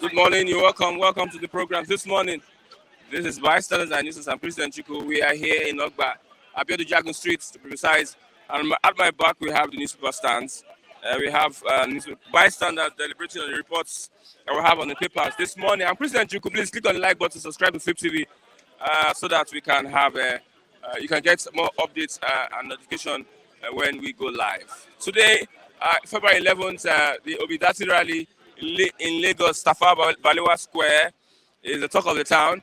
Good morning. You're welcome. Welcome to the program this morning. This is Bystanders and News and President Chiku. We are here in Ogba, Abiodun Jagun Street to be precise. And at my back, we have the newspaper stands. We have bystanders deliberating on the reports that we have on the papers this morning. I'm President Chiku. Please click on the like button, subscribe to Flip TV so that we can have you can get more updates and notification when we go live. Today, February 11th, the Obidati rally in Lagos, Tafawa Balewa Square is the talk of the town.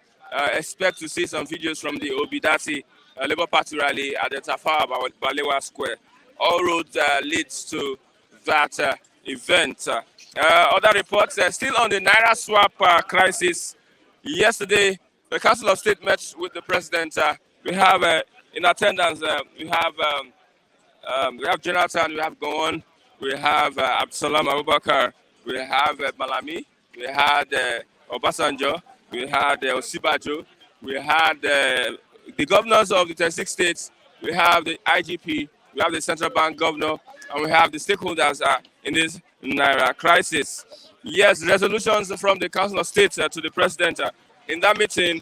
Expect to see some videos from the Obidati Labour Party rally at the Tafawa Balewa Square. All roads leads to that event. Other reports still on the Naira swap crisis. Yesterday, the Council of State met with the president. We have in attendance. We have Jonathan. We have Gowon. We have Absalam Abubakar. We have Malami. We had Obasanjo. We had Osibajo. We had the governors of the 36 states. We have the IGP. We have the central bank governor. And we have the stakeholders in this Naira crisis. Yes, resolutions from the Council of State to the president. In that meeting,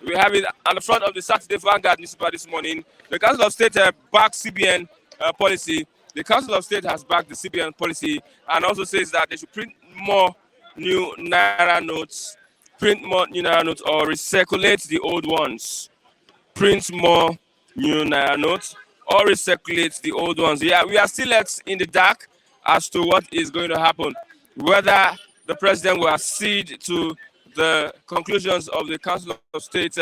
we have it on the front of the Saturday Vanguard newspaper this morning. The Council of State backed CBN policy. The Council of State has backed the CBN policy and also says that they should print more new Naira notes, or recirculate the old ones. Print more new Naira notes or recirculate the old ones. Yeah, we are still in the dark as to what is going to happen. Whether the president will accede to the conclusions of the Council of State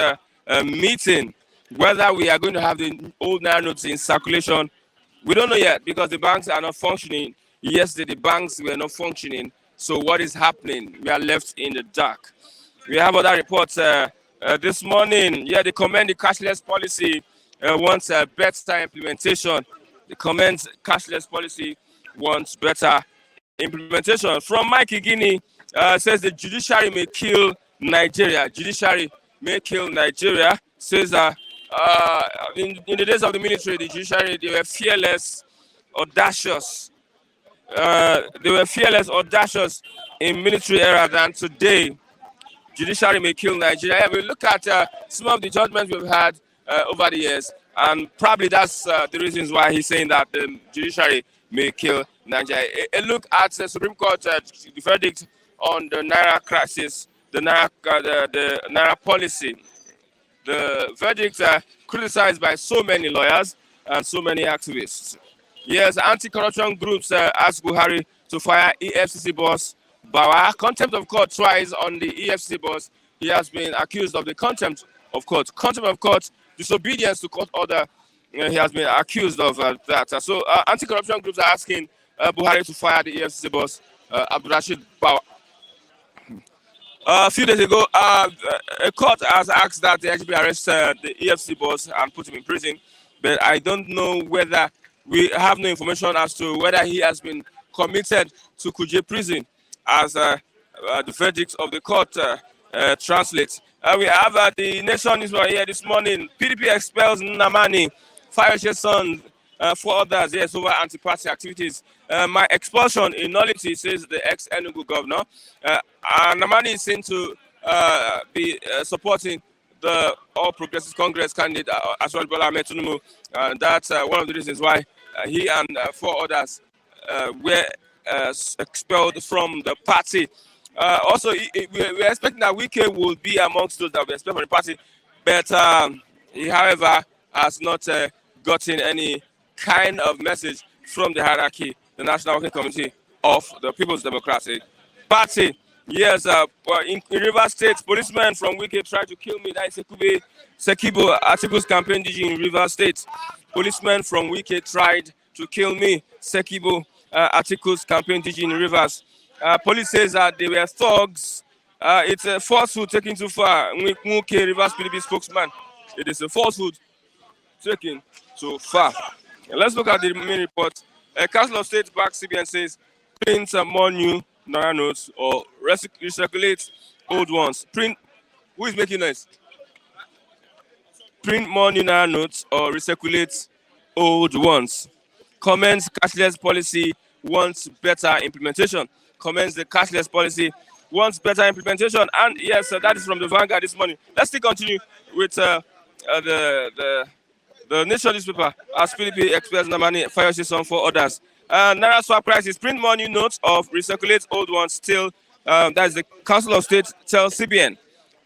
meeting, whether we are going to have the old Naira notes in circulation, we don't know yet because the banks are not functioning. Yesterday, the banks were not functioning. So what is happening? We are left in the dark. We have other reports this morning. Yeah, they commend the cashless policy wants better implementation. They commend cashless policy wants better implementation. From Mike Igini, says the judiciary may kill Nigeria. Judiciary may kill Nigeria. Says that in the days of the military, the judiciary, they were fearless, audacious. They were fearless, audacious in military era than today. Judiciary may kill Nigeria. We look at some of the judgments we've had over the years, and probably that's the reasons why he's saying that the judiciary may kill Nigeria. A look at the Supreme Court, the verdict on the Naira crisis, the Naira policy. The verdict criticized by so many lawyers and so many activists. Yes, anti-corruption groups asked Buhari to fire EFCC boss Bawa. Contempt of court tries on the EFCC boss. He has been accused of the contempt of court. Contempt of court, disobedience to court order. He has been accused of that. So anti-corruption groups are asking Buhari to fire the EFCC boss, Abdurrashid Bawa. A few days ago, a court has asked that the IGP arrest the EFCC boss and put him in prison. But I don't know whether we have no information as to whether he has been committed to Kuje prison, as the verdict of the court translates. We have the Nation newspaper here this morning. PDP expels Namani, Fayoshe's son, 4 others, yes, over anti-party activities. My expulsion in nullity, says the ex-Enugu governor. Namani is seen to be supporting the All Progressives Congress candidate, Ashwad Bola Ahmed Tinubu. That's one of the reasons why he and 4 others were expelled from the party. Also, we're expecting that Wike will be amongst those that will be expelled from the party, but he, however, has not gotten any kind of message from the hierarchy, the National Working Committee of the People's Democratic Party. Yes, in Rivers State, policemen from Wike tried to kill me. That is Sekibo, Atiku's campaign DG in Rivers State. Policemen from Wike tried to kill me. Sekibo, Atiku's campaign DG in Rivers. Police says that they were thugs. It's a falsehood taken too far. Nwike, Rivers PDP spokesman. It is a falsehood taken too far. Let's look at the main report. Council of State back CBN says print more new Naira notes or recirculate old ones. Print. Who is making noise? Print more new Naira notes or recirculate old ones. Comments cashless policy wants better implementation. Comments the cashless policy wants better implementation. And yes, that is from the Vanguard this morning. Let's still continue with the Nation newspaper as PDP Express Namani fire season for others. Naira swap prices, print more new notes of recirculate old ones still. That is the Council of State tells CBN.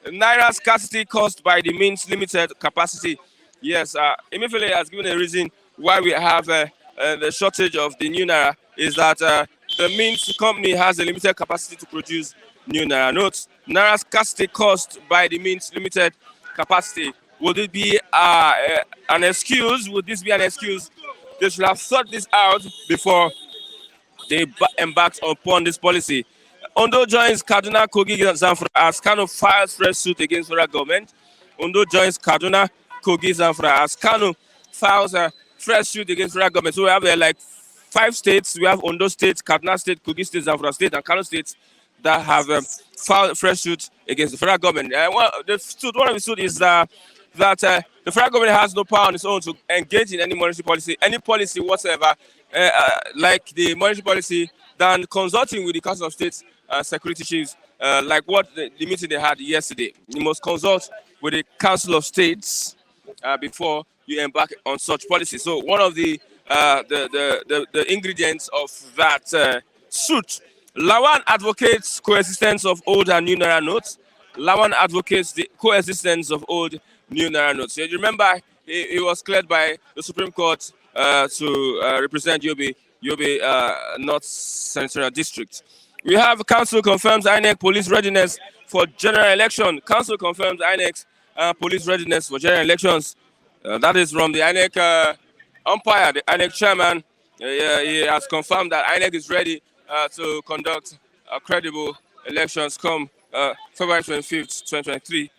Naira scarcity caused by the Mint's limited capacity. Yes, Emefiele has given a reason why we have the shortage of the new Naira is that the Mint company has a limited capacity to produce new Naira notes. Naira scarcity caused by the Mint's limited capacity. Would it be an excuse? Would this be an excuse? They should have thought this out before they embarked upon this policy. Ondo joins Kaduna, Kogi, Zamfara as Kano files fresh suit against federal government. Ondo joins Kaduna, Kogi, Zamfara as Kano files a fresh suit against federal government. So we have like 5 states. We have Ondo State, Kaduna State, Kogi State, Zamfara State, and Kano State that have filed fresh suit against the federal government. One of the suit is that the federal government has no power on its own to engage in any monetary policy whatsoever, like the monetary policy, than consulting with the Council of State security chiefs, like what the meeting they had yesterday. You must consult with the Council of States before you embark on such policy. So one of the ingredients of that suit. Lawan advocates coexistence of old and new Naira notes. Lawan advocates the coexistence of old new Naira notes. So you remember he was cleared by the Supreme Court to represent Yobe North Central District. We have Council confirms INEC police readiness for general election. Council confirms INEC police readiness for general elections. That is from the INEC umpire, the INEC chairman. He has confirmed that INEC is ready to conduct credible elections come February 25th, 2023.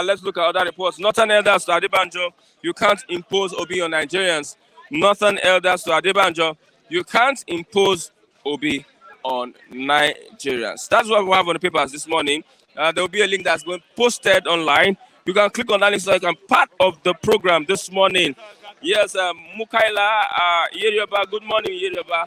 Let's look at other reports. Northern elders to Adebanjo, you can't impose Obi on Nigerians. Northern elders to Adebanjo, you can't impose Obi on Nigerians. That's what we have on the papers this morning. There will be a link that's going posted online. You can click on that link so you can part of the program this morning. Yes, Mukaila Yerioba, good morning, Yerioba.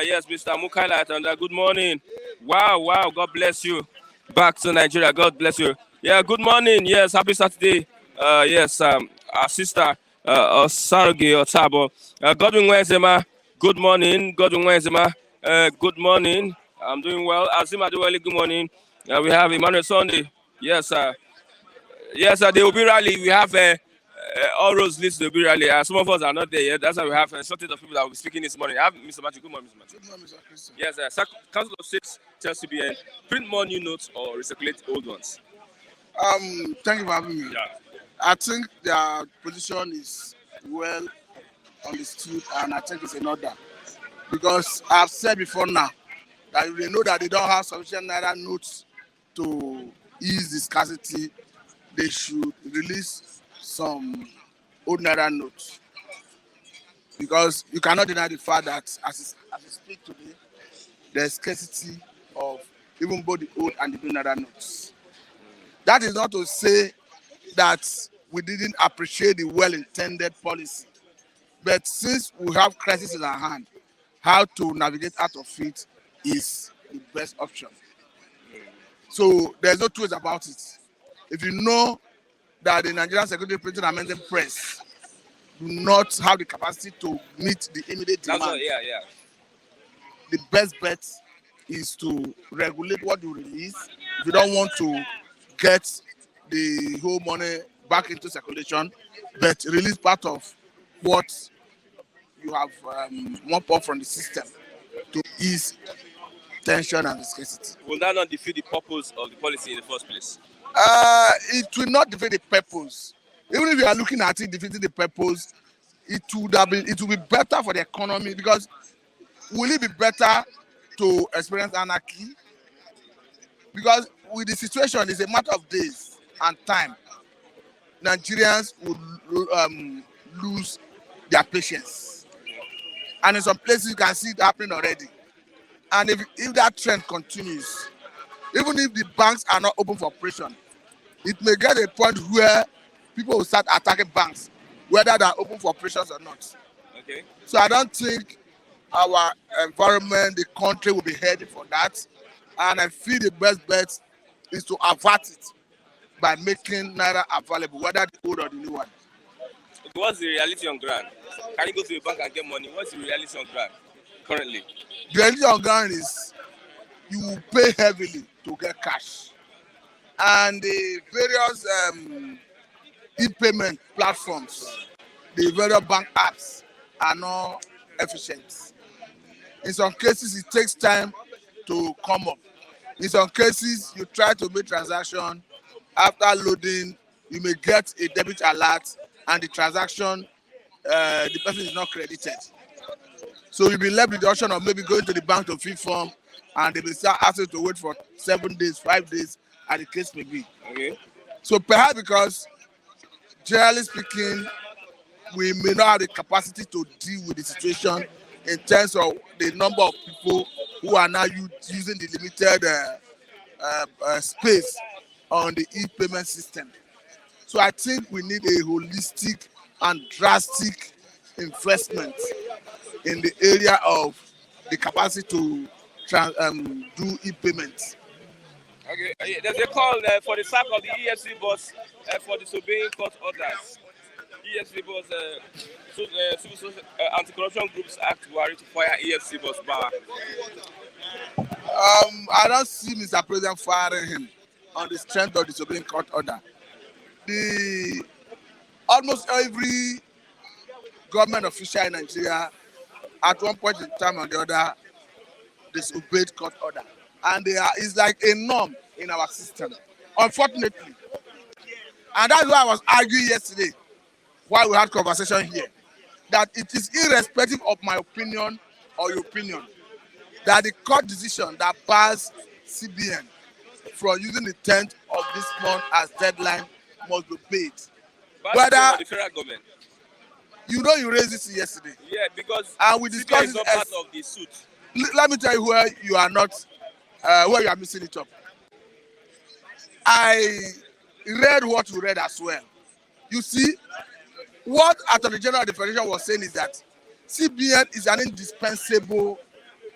Yes, Mr. Mukaila, good morning. Wow, God bless you. Back to Nigeria, God bless you. Yeah, good morning. Yes, happy Saturday. Yes, our sister, Sarugi Otabo. Godwin Wenzema, good morning. Godwin Wenzema, good morning. I'm doing well. Azima Duwali, good morning. We have Emmanuel Sunday. Yes, yes, the Obi rally. We have all roads leads to the Obi rally. Some of us are not there yet. That's why we have a shortage of people that will be speaking this morning. I have Mr. Matthew. Good morning, Mr. Matthew. Good morning, Mr. Christian. Yes, Council of State tells CBN, print more new notes or recirculate old ones. Thank you for having me. Yeah. I think their position is well understood, and I think it's in order. Because I've said before now that if they know that they don't have sufficient Naira notes to ease the scarcity, they should release some old Naira notes. Because you cannot deny the fact that as we speak today, there's scarcity of even both the old and the new Naira notes. That is not to say that we didn't appreciate the well-intended policy. But since we have crisis in our hand, how to navigate out of it is the best option. So there's no two ways about it. If you know that the Nigerian Security Printing and Amending Press do not have the capacity to meet the immediate demand, the best bet is to regulate what you release. If you don't want to get the whole money back into circulation, but release part of what you have mopped up from the system to ease tension and scarcity. Will that not defeat the purpose of the policy in the first place? It will not defeat the purpose. Even if you are looking at it defeating the purpose, it will be better for the economy, because will it be better to experience anarchy? Because with the situation, it's a matter of days and time. Nigerians would lose their patience. And in some places, you can see it happening already. And if that trend continues, even if the banks are not open for operation, it may get a point where people will start attacking banks, whether they are open for operations or not. Okay. So I don't think our environment, the country will be heading for that. And I feel the best bet is to avert it by making Naira available, whether the old or the new one. What's the reality on ground? Can you go to a bank and get money? What's the reality on ground currently? The reality on ground is you will pay heavily to get cash. And the various e-payment platforms, the various bank apps are not efficient. In some cases, it takes time to come up. In some cases, you try to make transaction. After loading, you may get a debit alert and the transaction, the person is not credited. So you'll be left with the option of maybe going to the bank to fill form and they will start asking to wait for 7 days, 5 days, as the case may be. Okay. So perhaps because, generally speaking, we may not have the capacity to deal with the situation in terms of the number of people who are now using the limited space on the e-payment system. So I think we need a holistic and drastic investment in the area of the capacity to do e-payments. Okay. There's a call for the sack of the EFC boss for disobeying court orders. EFC boss, Anti-Corruption Groups Act Buhari to fire EFC boss Bawa. I don't see Mr. President firing him on the strength of disobeying court order. Almost every government official in Nigeria, at one point in time or the other, disobeyed court order, and it's like a norm in our system, unfortunately. And that's why I was arguing yesterday, while we had conversation here, that it is irrespective of my opinion or your opinion, that the court decision that bars CBN from using the 10th of this month as deadline must be paid. Whether the federal government. You know, you raised this yesterday. Yeah, because and we discussed is not part of the suit. Let me tell you where you are not, where you are missing it up. I read what you read as well. You see, what Attorney General of the Federation was saying is that CBN is an indispensable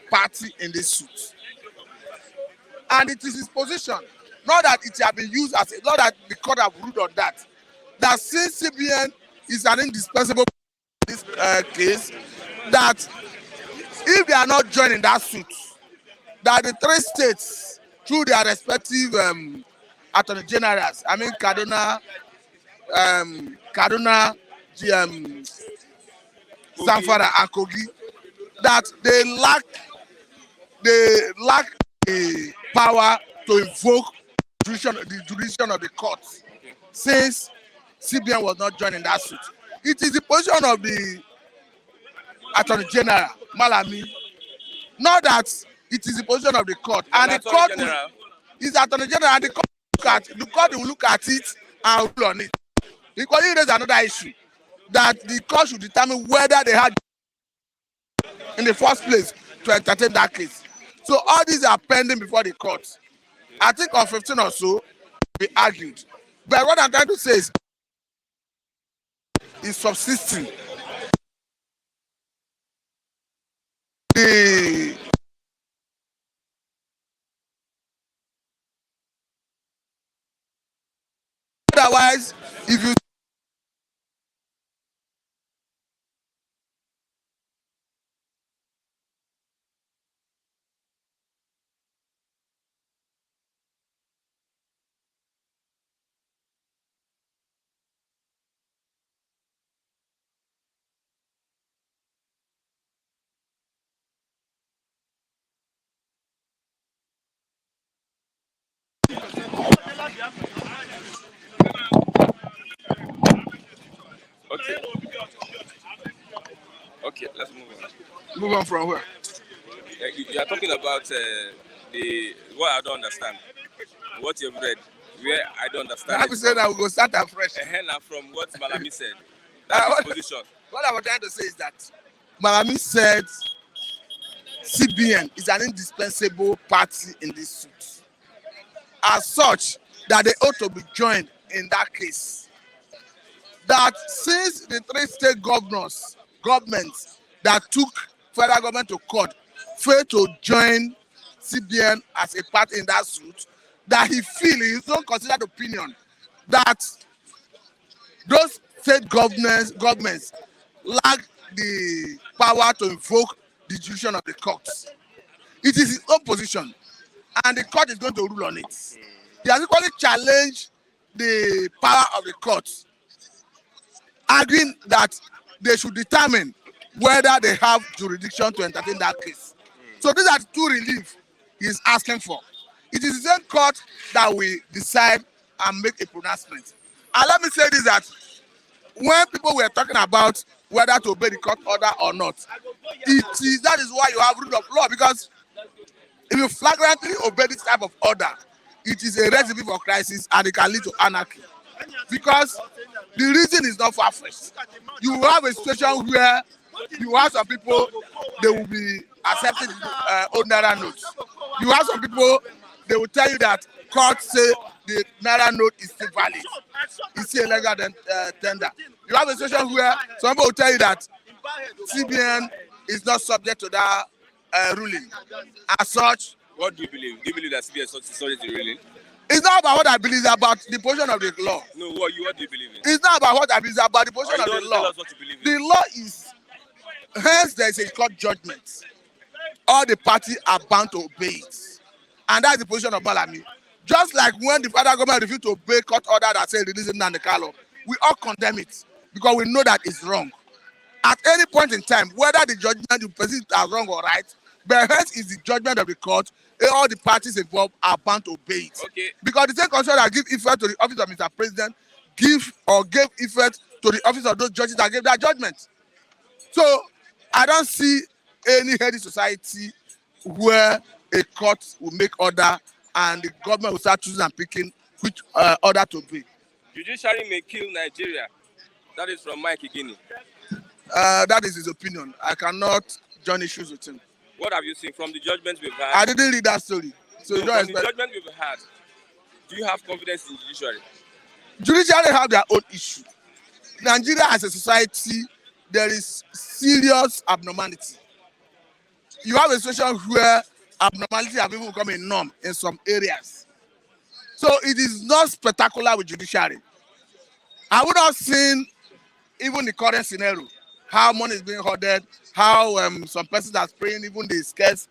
party in this suit. And it is his position, not that it has been used as not that the court have ruled on that, that since CBN is an indispensable party in this case, that if they are not joining that suit, that the 3 states, through their respective attorney generals, I mean Kaduna, Zamfara and Kogi, that they lack the power to invoke the jurisdiction of the courts, since CBN was not joining that suit. It is the position of the Attorney General Malami, not that it is the position of the court. And the court is the Attorney General, and the court will look at it and rule on it. Because it is another issue that the court should determine whether they had in the first place to entertain that case. So all these are pending before the court. I think on 15 or so we argued. But what I'm trying to say is subsisting. Otherwise, if you Okay, let's move on. Move on from where? You are talking about what I don't understand. What you've read, where I don't understand. I said that we go start afresh. Now from what Malami said. That's his position. What I was trying to say is that Malami said CBN is an indispensable party in this suit. As such, that they ought to be joined in that case. That since the 3 state governments that took federal government to court failed to join CBN as a party in that suit, that he feels, in his own considered opinion, that those state governments lack the power to invoke the decision of the courts. It is his own position, and the court is going to rule on it. He has equally challenged the power of the courts, arguing that they should determine whether they have jurisdiction to entertain that case. So these are two relief he is asking for. It is the same court that will decide and make a pronouncement. And let me say this, that when people were talking about whether to obey the court order or not, that is why you have rule of law, because if you flagrantly obey this type of order, it is a recipe for crisis and it can lead to anarchy. Because the reason is not far-fetched. You have a situation where you have some people, they will be accepting old Naira notes. You have some people, they will tell you that courts say the Naira note is still valid. It's still illegal tender. You have a situation where some people will tell you that CBN is not subject to that ruling. As such, What do you believe? Do you believe that CBN is subject to the ruling? it's not about what I believe, it's about the position of the law. No, what do you believe in? It's not about what I believe, it's about the Or position you of don't the tell law. us what you believe in. The law is, hence there is a court judgment. All the parties are bound to obey it. And that's the position of Malami. Just like when the federal government refused to obey court order that said releasing Nnamdi Kanu, we all condemn it because we know that it's wrong. At any point in time, whether the judgment you perceive as wrong or right, but hence is the judgment of the court, all the parties involved are bound to obey it. Okay. Because the same constitution that give effect to the office of Mr. President gave effect to the office of those judges that gave that judgment. So I don't see any healthy society where a court will make order and the government will start choosing and picking which order to obey. Judiciary may kill Nigeria. That is from Mike Igini. That is his opinion. I cannot join issues with him. What have you seen from the judgments we've had? I didn't read that story. So you don't from the expect. judgment we've had, do you have confidence in judiciary? Judiciary have their own issue. Nigeria as a society, there is serious abnormality. You have a situation where abnormality have even become a norm in some areas. So it is not spectacular with judiciary. I would have seen even the current scenario, how money is being hoarded, how some persons are spraying even the scarce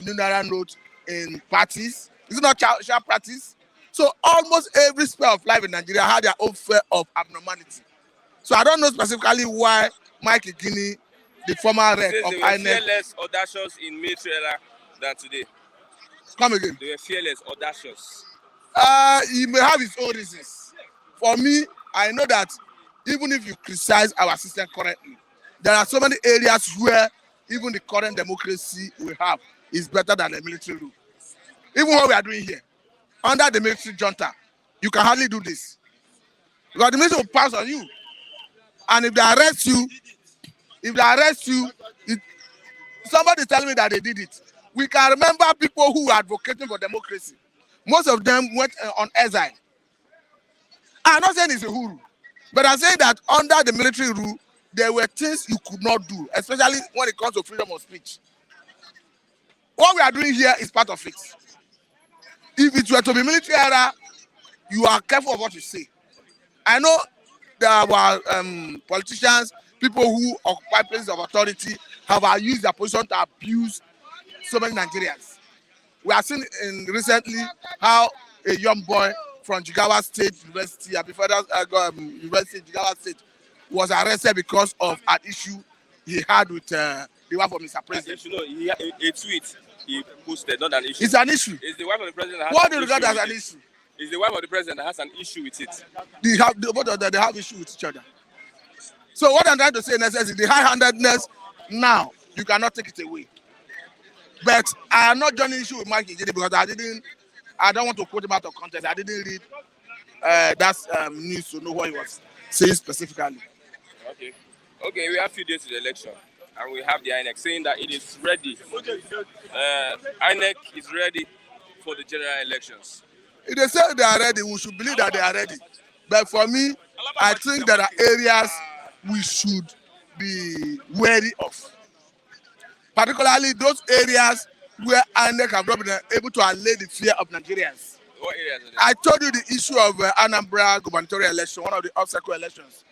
new Naira note in parties. Is it not child practice? So almost every sphere of life in Nigeria had their own fear of abnormality. So I don't know specifically why Mike Igini, the former rep of They were INEC, fearless, audacious in military era than today. come again. They were fearless, audacious. He may have his own reasons. For me, I know that even if you criticize our system currently, there are so many areas where even the current democracy we have is better than the military rule. Even what we are doing here, under the military junta, you can hardly do this. Because the military will pass on you. And if they arrest you, somebody tell me that they did it. We can remember people who were advocating for democracy. Most of them went on exile. I'm not saying it's a Uhuru, but I'm saying that under the military rule, there were things you could not do, especially when it comes to freedom of speech. What we are doing here is part of it. If it were to be military era, you are careful of what you say. I know there are politicians, people who occupy places of authority, have used their position to abuse so many Nigerians. We have seen recently how a young boy from Jigawa State University, University Jigawa State, was arrested because of an issue he had with the wife of Mr. President. You know, he had a tweet he posted, not an issue. It's an issue. It's the wife of the president that has What an do you regard issue as with an it. issue? It's the wife of the president that has an issue with it. Both of them, they have issue with each other. So what I'm trying to say in essence is the high-handedness now, you cannot take it away. But I am not joining issue with Mike Igini because I don't want to quote him out of context. I didn't read that news to know what he was saying specifically. Okay, we have a few days to the election, and we have the INEC saying that it is ready. INEC is ready for the general elections. If they say they are ready, we should believe that they are ready. But for me, I think there are areas we should be wary of. Particularly those areas where INEC have not been able to allay the fear of Nigerians. What areas are there? I told you the issue of Anambra gubernatorial election, one of the obstacle elections,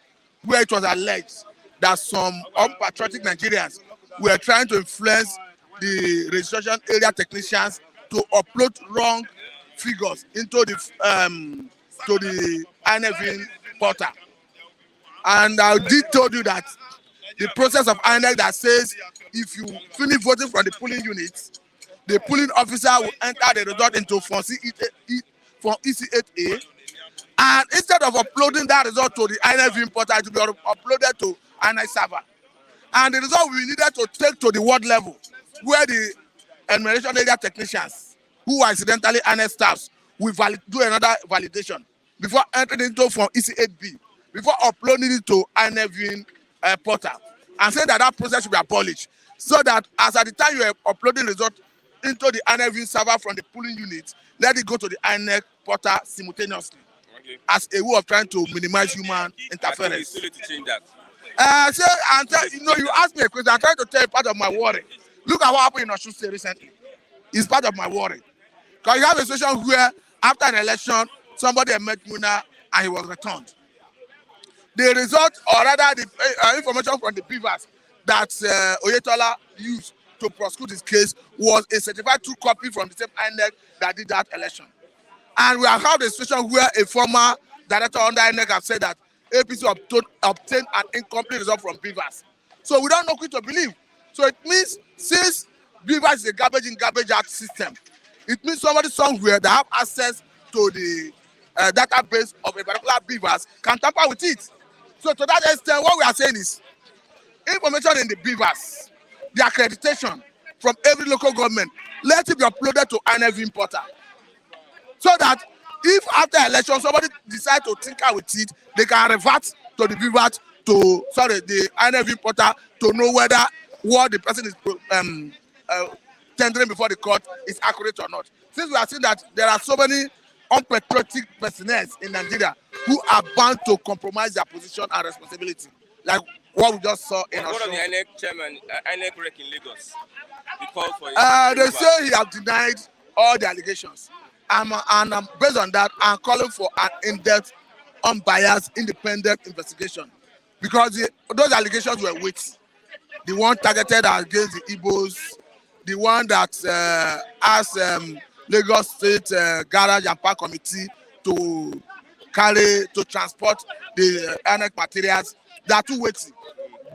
where it was alleged that some unpatriotic Nigerians were trying to influence the registration area technicians to upload wrong figures into the INEC portal. And I did told you that the process of INEC that says if you finish voting from the polling unit, the polling officer will enter the result into Form EC8A, and instead of uploading that result to the INEC portal, it will be uploaded to INEC server. And the result we needed to take to the ward level, where the enumeration area technicians, who are incidentally INEC staffs, will do another validation before entering into Form EC8B, before uploading it to INEC portal, and say that process should be abolished, so that as at the time you are uploading result into the INEC server from the polling unit, let it go to the INEC portal simultaneously, as a way of trying to minimize human interference. It's too late to change that. You asked me a question. I'm trying to tell you part of my worry. Look at what happened in Osun State recently. It's part of my worry. Because you have a situation where, after an election, somebody met Muna and he was returned. The result, or rather the information from the Beavers that Oyetola used to prosecute his case, was a certified true copy from the same INEC that did that election. And we have had a situation where a former director under INEC has said that APC obtained an incomplete result from Beavers. So we don't know who to believe. So it means, since Beavers is a garbage in, garbage out system, it means somebody somewhere that have access to the database of a particular Beavers can tamper with it. So to that extent, what we are saying is, information in the Beavers, the accreditation from every local government, let it be uploaded to INEC portal. So that if after election somebody decides to tinker with it, they can revert to the Beavers the INEC portal to know whether what the person is tendering before the court is accurate or not. Since we are seeing that there are so many unpatriotic personnel in Nigeria who are bound to compromise their position and responsibility, like what we just saw in One of the Osun. INEC chairman, INEC rec in Lagos, because for They say he has denied all the allegations. And based on that, I'm calling for an in-depth, unbiased, independent investigation. Because those allegations were weak. The one targeted against the Igbos, the one that asked Lagos State Garage and Park Committee to transport the INEC materials, they are too weighty.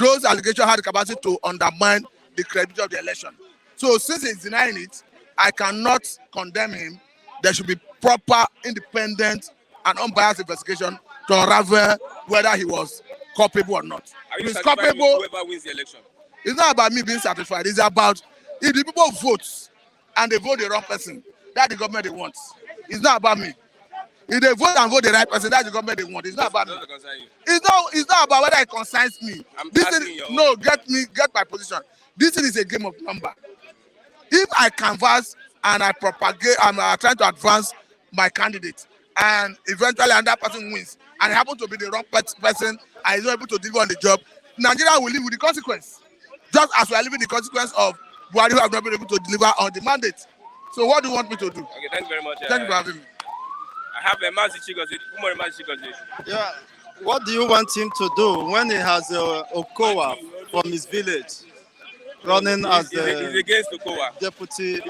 Those allegations had the capacity to undermine the credibility of the election. So since he's denying it, I cannot condemn him. There should be proper, independent, and unbiased investigation to unravel whether he was culpable or not. Are you If he's satisfied with culpable, whoever wins the election? it's not about me being satisfied. It's about if the people vote and they vote the wrong person, that's the government they want. It's not about me. If they vote and vote the right person, that's the government they want. It's not about me. Doesn't concern you. It's not about whether it concerns me. I'm This asking thing, you. get my position. This thing is a game of number. If I canvass and I propagate, I'm trying to advance my candidate, and eventually another person wins, and it happens to be the wrong person, and is not able to deliver on the job, Nigeria will live with the consequence. Just as we are living the consequence of Buhari, who have not been able to deliver on the mandate. So what do you want me to do? Okay, thank you very much. Thank you for having me. I have a Mazi Chigozie. Umar Mazi Chigozie. Yeah. What do you want him to do when he has Okowa from his village running as He's the against Okowa. deputy?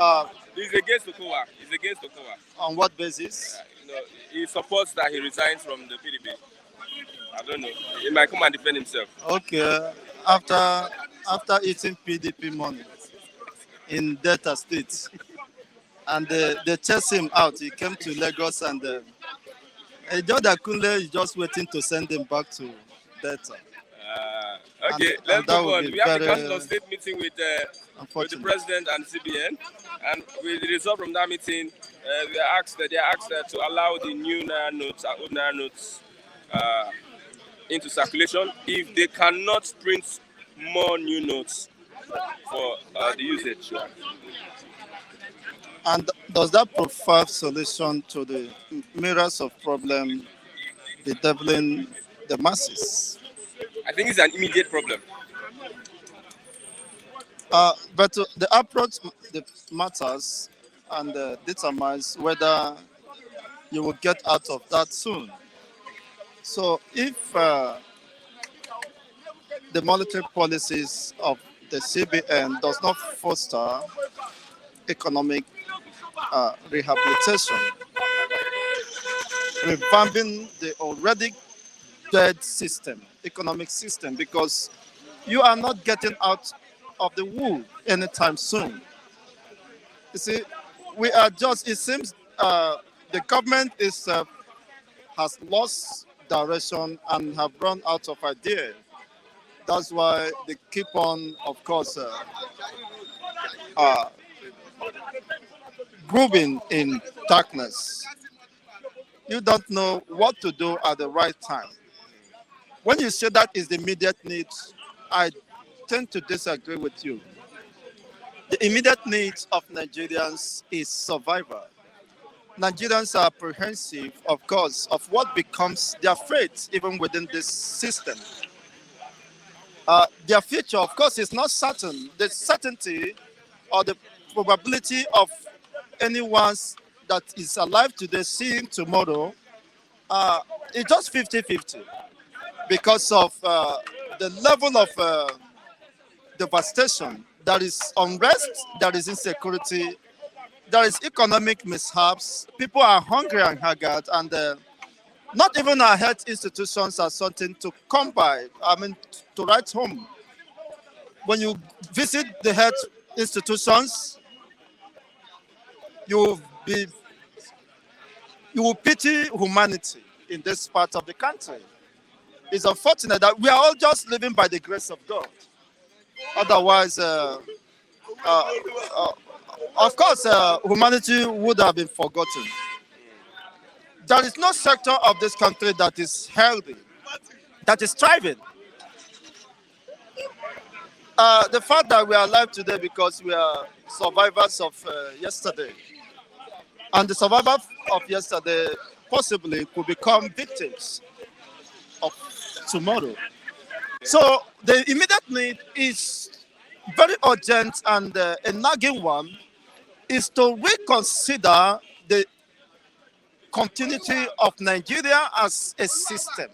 He's against Okowa. He's against Okowa. On what basis? He supports that he resigns from the PDP. I don't know. He might come and defend himself. Okay. After eating PDP money in Delta State, and they chased him out. He came to Lagos, and Ejoda Kunle is just waiting to send him back to Delta. Okay, And let's that move would on. be We have the very Council of State meeting with the unfortunate. President and CBN, and with the result from that meeting, they are asked to allow the new Naira notes and old Naira notes into circulation if they cannot print more new notes for the usage. And does that provide solution to the myriads of problems bedeviling the masses? I think it's an immediate problem. But the approach that matters and determines whether you will get out of that soon. So if the monetary policies of the CBN does not foster economic rehabilitation, revamping the already dead system, economic system, because you are not getting out of the wood anytime soon. You see, we are just, it seems the government is has lost direction and have run out of ideas. That's why they keep on, of course, uh, grooving in darkness. You don't know what to do at the right time. When you say that is the immediate need, I tend to disagree with you. The immediate needs of Nigerians is survival. Nigerians are apprehensive, of course, of what becomes their fate even within this system. Their future, of course, is not certain. The certainty or the probability of anyone that is alive today seeing tomorrow is just 50-50 because of the level of devastation. There is unrest, there is insecurity, there is economic mishaps. People are hungry and haggard, and not even our health institutions are something to come by. I mean, to write home. When you visit the health institutions, you will be, you will pity humanity in this part of the country. It's unfortunate that we are all just living by the grace of God. Otherwise, of course, humanity would have been forgotten. There is no sector of this country that is healthy, that is thriving. The fact that we are alive today because we are survivors of yesterday, and the survivors of yesterday possibly could become victims of tomorrow. So the immediate need is very urgent, and a nagging one is to reconsider the continuity of Nigeria as a system.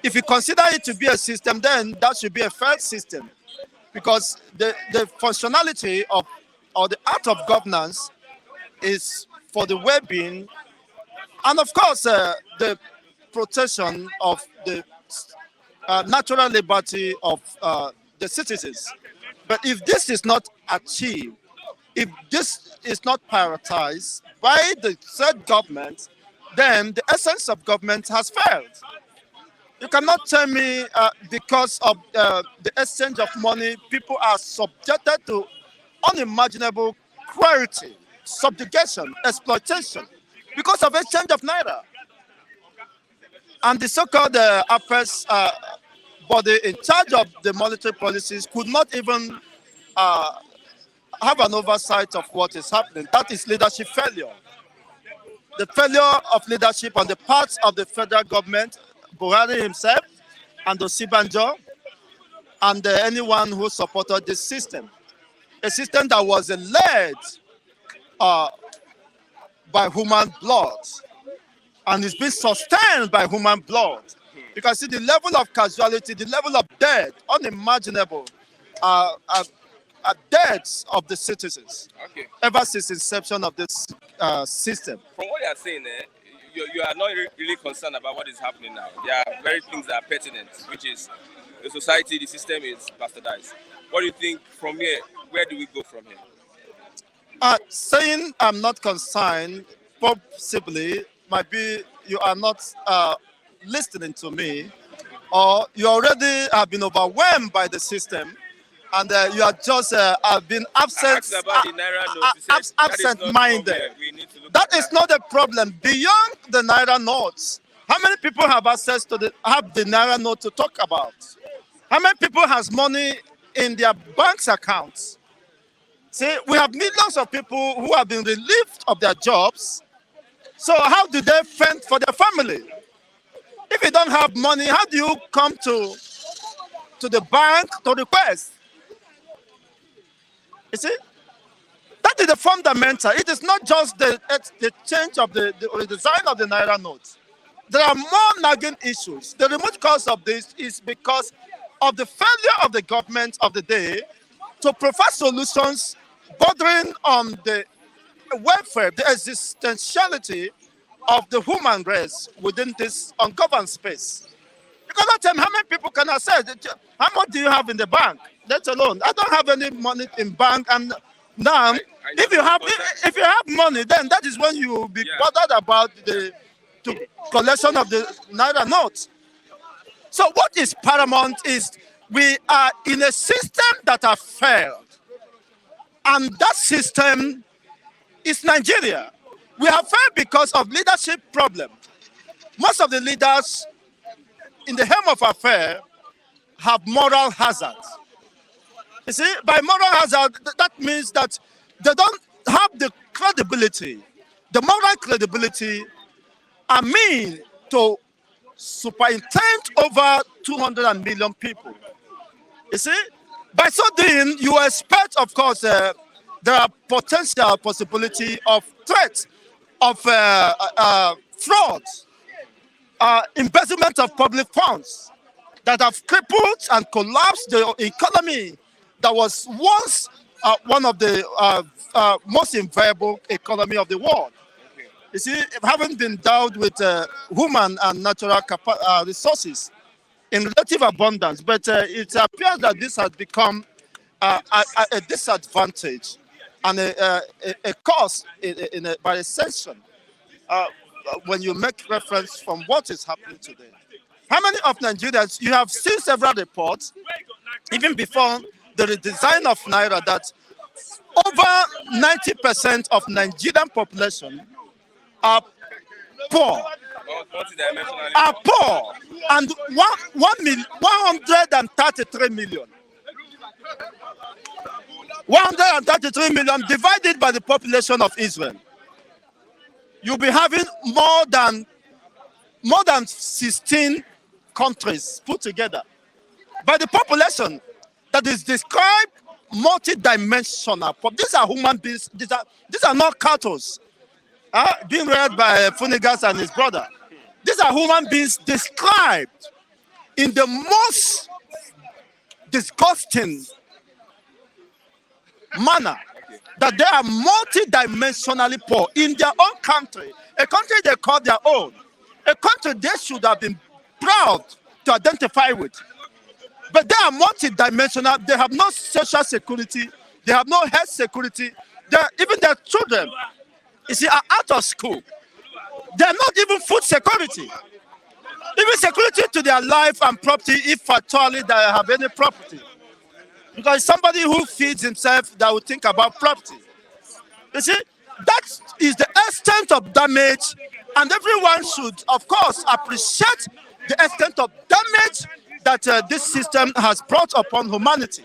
If you consider it to be a system, then that should be a fair system, because the functionality of or the art of governance is for the well-being and, of course, the protection of the natural liberty of the citizens. But if this is not achieved, if this is not prioritized by the said government, then the essence of government has failed. You cannot tell me because of the exchange of money, people are subjected to unimaginable cruelty, subjugation, exploitation because of exchange of naira. And the so-called APES body in charge of the monetary policies could not even have an oversight of what is happening. That is leadership failure. The failure of leadership on the part of the federal government, Buhari himself, and Osibanjo, and anyone who supported this system. A system that was led by human blood, and it's been sustained by human blood. You can see the level of casualty, the level of death, unimaginable deaths of the citizens. Okay. Ever since inception of this system. From what you are saying, you are not really concerned about what is happening now. There are very things that are pertinent, which is the society, the system is bastardized. What do you think from here? Where do we go from here? Saying I'm not concerned possibly might be you are not listening to me, or you already have been overwhelmed by the system, and you are just have been absent, absent-minded. That is not a problem. Beyond the naira notes, how many people have access to the naira note to talk about? How many people has money in their bank's accounts? See, we have millions of people who have been relieved of their jobs. So how do they fend for their family? If you don't have money, how do you come to the bank to request? You see, that is the fundamental. It is not just the change of the design of the Naira note. There are more nagging issues. The remote cause of this is because of the failure of the government of the day to provide solutions bordering on the welfare, the existentiality of the human race within this ungoverned space. You cannot tell me how many people can access it. How much do you have in the bank? Let alone, I don't have any money in bank, and now, if you have money, then that is when you will be bothered about the collection of the Naira notes. So what is paramount is we are in a system that has failed. And that system is Nigeria. We have failed because of leadership problem. Most of the leaders in the helm of affair have moral hazards. You see, by moral hazard, that means that they don't have the credibility, the moral credibility, I mean, to superintend over 200 million people. You see, by so doing, you expect, of course, there are potential possibility of threats, of fraud, embezzlement of public funds that have crippled and collapsed the economy that was once one of the most viable economy of the world. You see, having been endowed with human and natural resources in relative abundance, but it appears that this has become a disadvantage and a cause by extension when you make reference from what is happening today. How many of Nigerians, you have seen several reports, even before the redesign of Naira, that over 90% of Nigerian population are poor. Are poor, and 133 million. 133 million divided by the population of Israel. You'll be having more than 16 countries put together. By the population that is described multidimensional. These are human beings. These are not cattle. Being read by Funigas and his brother. These are human beings described in the most disgusting manner, that they are multidimensionally poor in their own country, a country they call their own, a country they should have been proud to identify with. But they are multidimensional. They have no social security. They have no health security. Even their children, you see, are out of school. They are not even food security. Even security to their life and property, if actually they have any property. Because somebody who feeds himself, that will think about property. You see, that is the extent of damage, and everyone should, of course, appreciate the extent of damage that this system has brought upon humanity.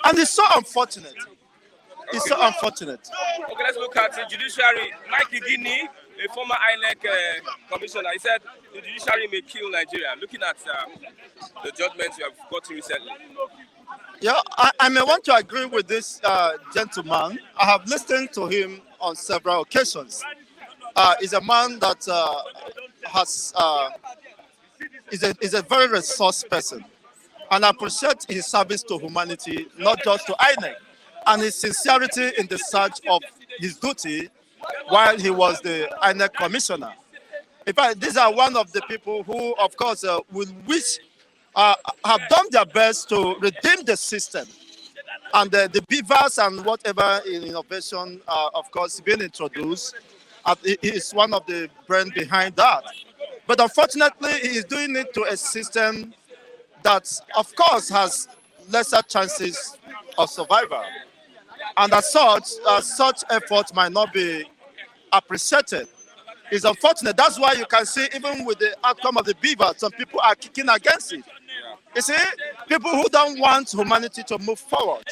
And it's so unfortunate. It's so unfortunate. Okay, let's look at the judiciary. Mike Igini, a former INEC commissioner, he said the judiciary may kill Nigeria. Looking at the judgments you have gotten recently. Yeah, I may want to agree with this gentleman. I have listened to him on several occasions. He's a man that is a very resource person. And I appreciate his service to humanity, not just to INEC, and his sincerity in the search of his duty while he was the INEC commissioner. In fact, these are one of the people who, of course, will wish have done their best to redeem the system. And the beavers and whatever innovation, of course, being introduced, he is one of the brain behind that. But unfortunately, he is doing it to a system that, of course, has lesser chances of survival. And as such efforts might not be appreciated. It's unfortunate. That's why you can see, even with the outcome of the beaver, some people are kicking against it. You see, people who don't want humanity to move forward.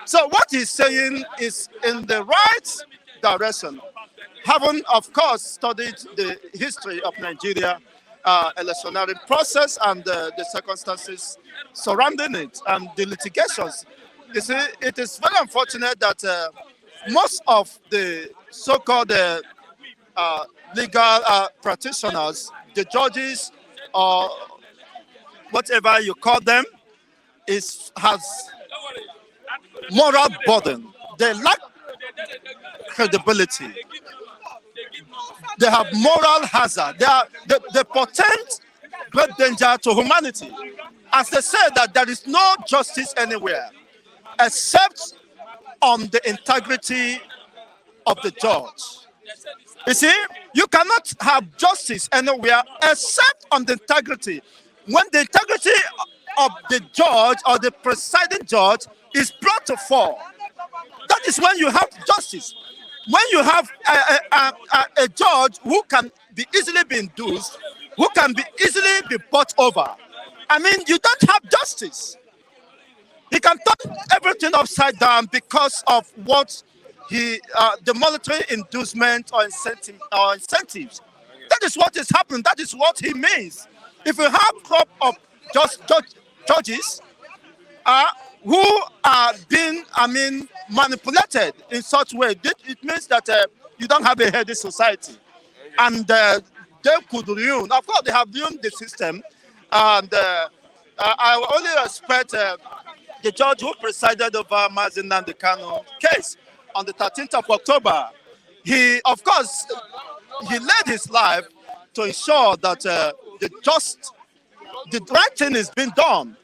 So what he's saying is in the right direction. Having, of course, studied the history of Nigeria, electionary process and the circumstances surrounding it and the litigations, You see, it is very unfortunate that most of the so-called legal practitioners, the judges, or whatever you call them, has moral burden. They lack credibility. They have moral hazard. They portend great danger to humanity. As they say that there is no justice anywhere except on the integrity of the judge. You see, you cannot have justice anywhere except on the integrity. When the integrity of the judge or the presiding judge is brought to fall, that is when you have justice. When you have a judge who can be easily be induced, who can be easily be bought over, I mean, you don't have justice. He can turn everything upside down because of what the monetary inducement or incentives. That is what is happening. That is what he means. If you have crop of judges who are being, manipulated in such way, it means that you don't have a healthy society, and they could ruin. Of course, they have ruined the system, and I only respect the judge who presided over Mazi Nnamdi Kanu case on the 13th of October. He, of course, he led his life to ensure that the right thing is being done,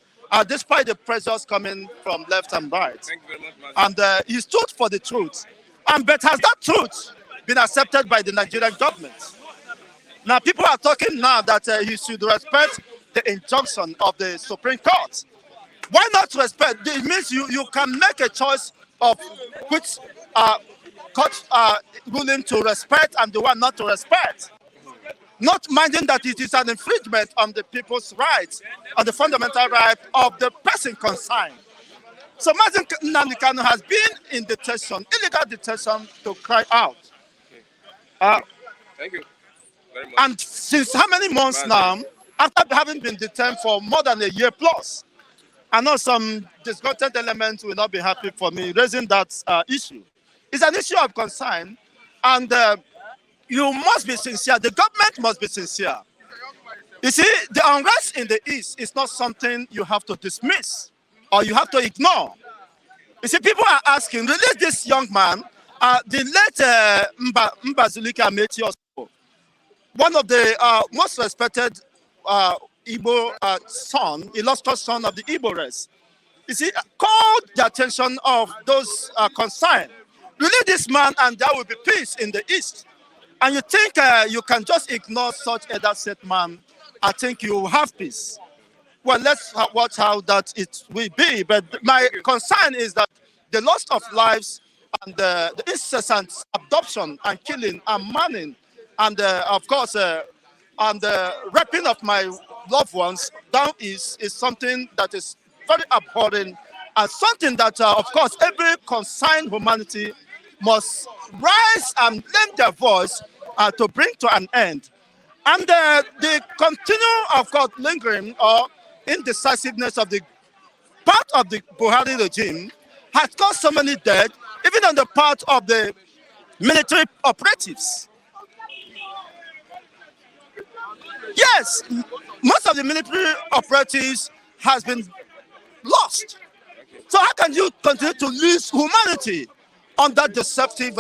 despite the pressures coming from left and right. Thank you very much, man. And he stood for the truth. But has that truth been accepted by the Nigerian government? Now, people are talking now that he should respect the injunction of the Supreme Court. Why not respect? It means you can make a choice of which court ruling to respect and the one not to respect. Not minding that it is an infringement on the people's rights, on the fundamental right of the person concerned. So Mazi Nnamdi Kanu has been in detention, illegal detention, to cry out. Thank you very much. And since how many months now, after having been detained for more than a year plus, I know some disgruntled elements will not be happy for me raising that issue. It's an issue of concern, and you must be sincere. The government must be sincere. You see, the unrest in the East is not something you have to dismiss or you have to ignore. You see, people are asking, release this young man, the late Mbazulike Amechi Ospo, one of the most respected Igbo son, illustrious son of the Igbo race. You see, called the attention of those concerned. Release this man and there will be peace in the East. And you think you can just ignore such a set man, I think you will have peace. Well, let's watch how that it will be. But my concern is that the loss of lives and the incessant abduction and killing and manning and, of course, and the raping of my loved ones down is something that is very abhorrent and something that, of course, every concerned humanity must rise and lend their voice to bring to an end. And the continual, of course, lingering or indecisiveness of the part of the Buhari regime has caused so many deaths, even on the part of the military operatives. Yes, most of the military operatives has been lost. So how can you continue to lose humanity under deceptive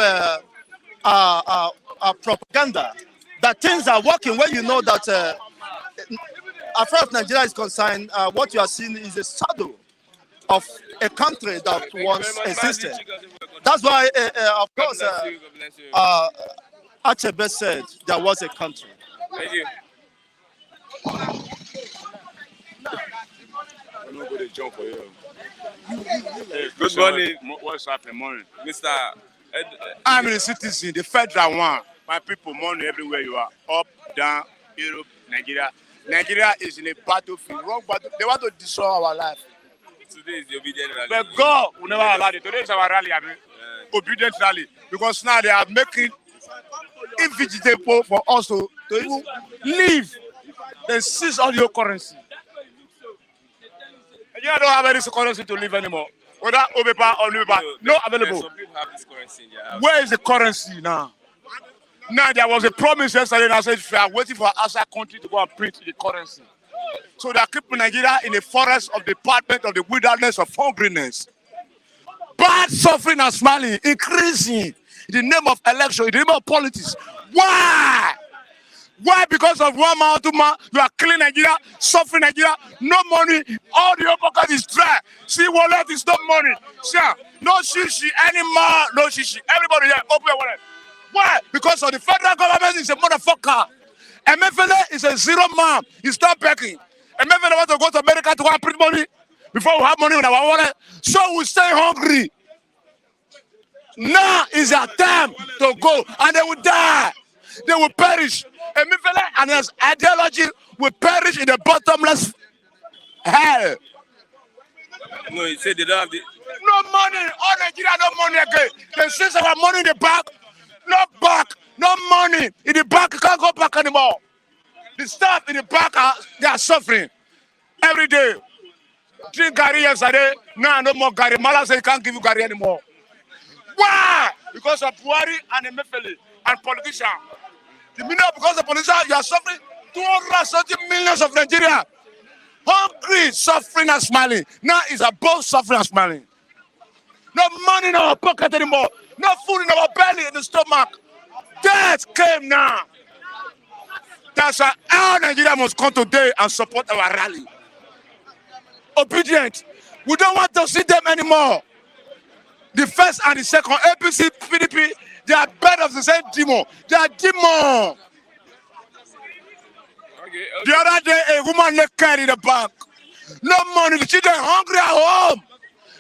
propaganda that things are working when you know that as far as Nigeria is concerned, what you are seeing is a shadow of a country that once existed. That's why, of course, Achebe said there was a country. Thank you. Good morning. What's happening? Morning. Mr. I'm a citizen, the federal one. My people, morning everywhere you are. Up, down, Europe, Nigeria. Nigeria is in a battlefield. Wrong battle. They want to destroy our life. Today is the obedient rally. But God will never allow it. Today is our rally, obedient rally. Because now they are making inevitable for us to even leave. They seize all your currency. And you don't have any currency to live anymore. whether Obepa or Nubepa, no available. Some people have this currency in their house. Where is the currency now? Now there was a promise yesterday and I said we are waiting for outside country to go and print the currency. So they are keeping Nigeria in the forest of the department of the wilderness of hungriness. Bad suffering and smiling, increasing in the name of election, in the name of politics. Why? Why? Because of 1 man or 2 man, you are killing Nigeria, suffering Nigeria, no money, all the pocket is dry. See, wallet is no money. See, no shishi anymore, no shishi. Everybody here, open your wallet. Why? Because of the federal government is a motherfucker. MFLA is a zero man. He's not packing. MFLA want to go to America to go and print money before we have money in our wallet. So we stay hungry. Now is their time to go and they will die. They will perish. MFLA and his ideology will perish in the bottomless hell. No, he said they don't have the. No money. All Nigeria, no money again. They seize our money in the bank. No back, no money in the bank. You can't go back anymore. The staff in the bank they are suffering every day. Drink Gary yesterday. Now no more Gary. Mala said he can't give you Gary anymore. Why? Because of Buhari and Emefiele and politicians. The minute because of politicians, you are suffering 230 millions of Nigeria. Hungry, suffering and smiling. Now it's above suffering and smiling. No money in our pocket anymore. No food in our belly, in the stomach. Death came now. That's why our Nigeria must come today and support our rally. Obedient. We don't want to see them anymore. The first and the second, APC, PDP, they are bed of the same demon. They are demon. Okay. The other day, a woman naked in the bank. No money. The children hungry at home.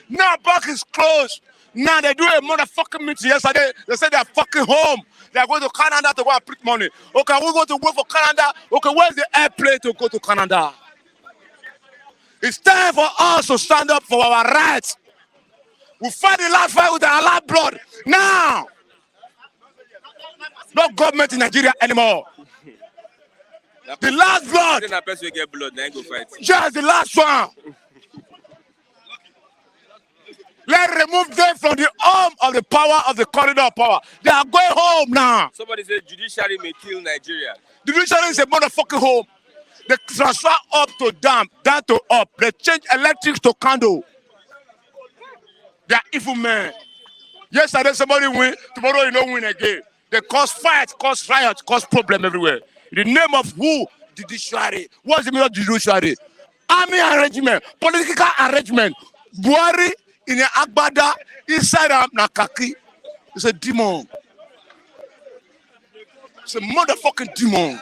Now bank is closed. Now they do a motherfucking meeting yesterday. They said they are fucking home. They are going to Canada to go and print money. Okay, we're going to wait for Canada. Okay, where's the airplane to go to Canada? It's time for us to stand up for our rights. We fight the last fight with our last blood. Now! No government in Nigeria anymore. The last blood. That person will get blood, then go fight. Just the last one. Let's remove them from the arm of the power of the corridor of power. They are going home now. Somebody said judiciary may kill Nigeria. The judiciary is a motherfucking home. They transfer up to down to up. They change electrics to candle. They are evil men. Yesterday somebody win, tomorrow you don't win again. They cause fight, cause riot, cause problem everywhere. In the name of who? The judiciary. What's the meaning of judiciary? Army arrangement, political arrangement. Buhari in the Agbada, inside Nakaki. It's a demon. It's a motherfucking demon.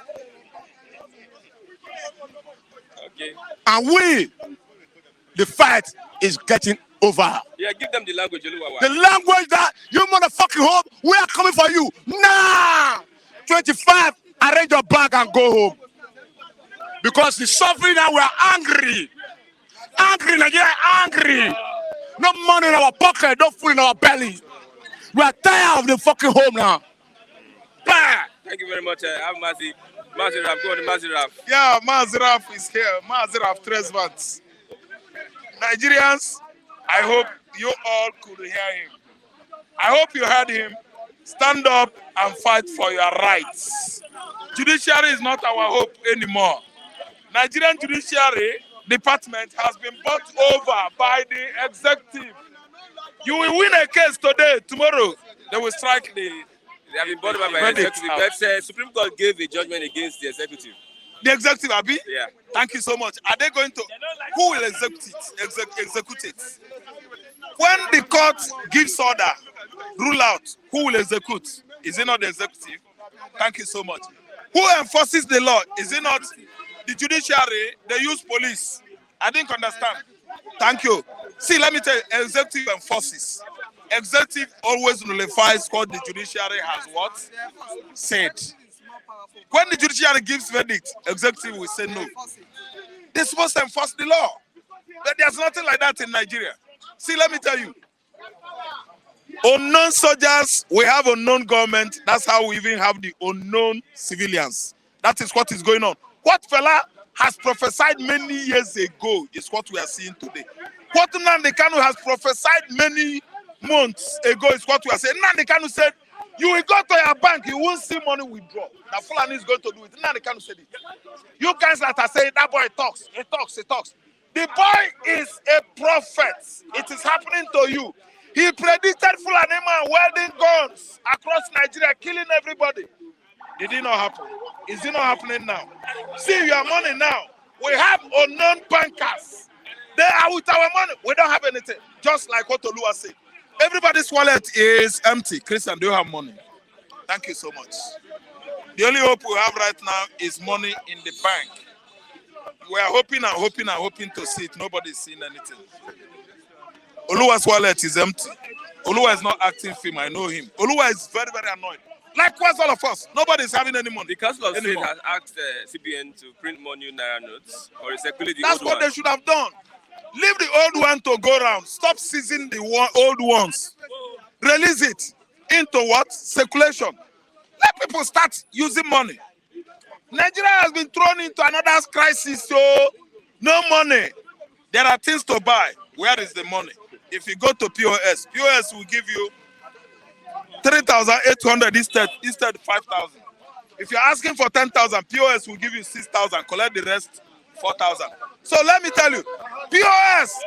Okay. And we, the fight is getting over. Yeah, give them the language, Oluwawa. The language that you motherfucking home, we are coming for you. Now, 25, arrange your bag and go home. Because the suffering now, we are angry. Angry, Nigeria, angry. No money in our pocket, no food in our belly. We are tired of the fucking home now. Bah! Thank you very much. Have Mazi. Maziraf, go on, Maziraf. Yeah, Maziraf is here. Maziraf Tresvant. Nigerians, I hope you all could hear him. I hope you heard him. Stand up and fight for your rights. Judiciary is not our hope anymore. Nigerian Judiciary Department has been bought over by the executive. You will win a case today, tomorrow they will strike the. They have been bought by the executive. But Supreme Court gave a judgment against the executive. The executive, Abi? Yeah. Thank you so much. Are they going to? Who will execute it? Execute it? When the court gives order, rule out, who will execute? Is it not the executive? Thank you so much. Who enforces the law? Is it not the judiciary? They use police. I didn't understand. Thank you. See, let me tell you, executive enforces. Executive always nullifies what the judiciary has what? Said. When the judiciary gives verdict, executive will say no. They're supposed to enforce the law. But there's nothing like that in Nigeria. See, let me tell you. Unknown soldiers, we have unknown government. That's how we even have the unknown civilians. That is what is going on. What fella has prophesied many years ago is what we are seeing today. What Nnamdi Kanu has prophesied many months ago is what we are saying. Nnamdi Kanu said, you will go to your bank, you won't see money withdraw. That Fulani is going to do it. Nnamdi Kanu said it. You guys that are saying that boy talks, he talks, he talks. The boy is a prophet. It is happening to you. He predicted Fulani man welding guns across Nigeria, killing everybody. Did it not happen? Is it not happening now? See your money now. We have unknown bankers. They are with our money. We don't have anything. Just like what Olua said. Everybody's wallet is empty. Christian, do you have money? Thank you so much. The only hope we have right now is money in the bank. We are hoping and hoping and hoping to see it. Nobody's seeing anything. Oluwa's wallet is empty. Olua is not acting film. I know him. Olua is very, very annoyed. Likewise, all of us. Nobody's having any money. The Council of State anymore. has asked CBN to print more new Naira notes or circulate the That's old what ones. they should have done. Leave the old one to go around. Stop seizing the old ones. Release it into what? Circulation. Let people start using money. Nigeria has been thrown into another crisis, so no money. There are things to buy. Where is the money? If you go to POS, POS will give you 3,800 instead 5,000. If you're asking for 10,000, POS will give you 6,000. Collect the rest, 4,000. So let me tell you, POS,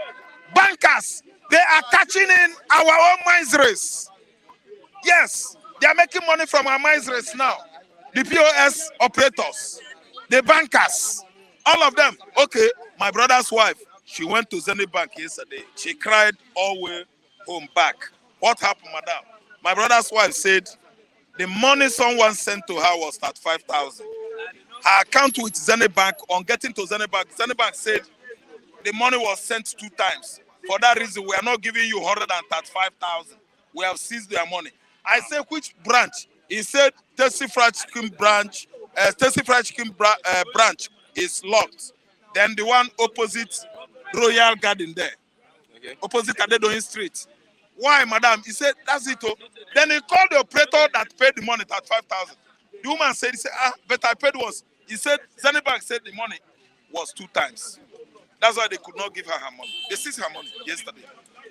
bankers, they are catching in our own miseries. Yes, they are making money from our miseries now. The POS operators, the bankers, all of them. Okay, my brother's wife, she went to Zenith Bank yesterday. She cried all the way home back. What happened, madam? My brother's wife said the money someone sent to her was at 5,000. Her account with Zenith Bank, on getting to Zenith Bank said the money was sent 2 times. For that reason, we are not giving you 135,000. We have seized their money. I said, which branch? He said, Tasty Fried Chicken branch. Branch is locked. Then the one opposite Royal Garden there, okay, opposite Adedoyin Street. Why, madam? He said, that's it. Oh. Then he called the operator that paid the money at 5,000. The woman said, but I paid once. He said, Zenith Bank said the money was 2 times. That's why they could not give her money. They seized her money yesterday.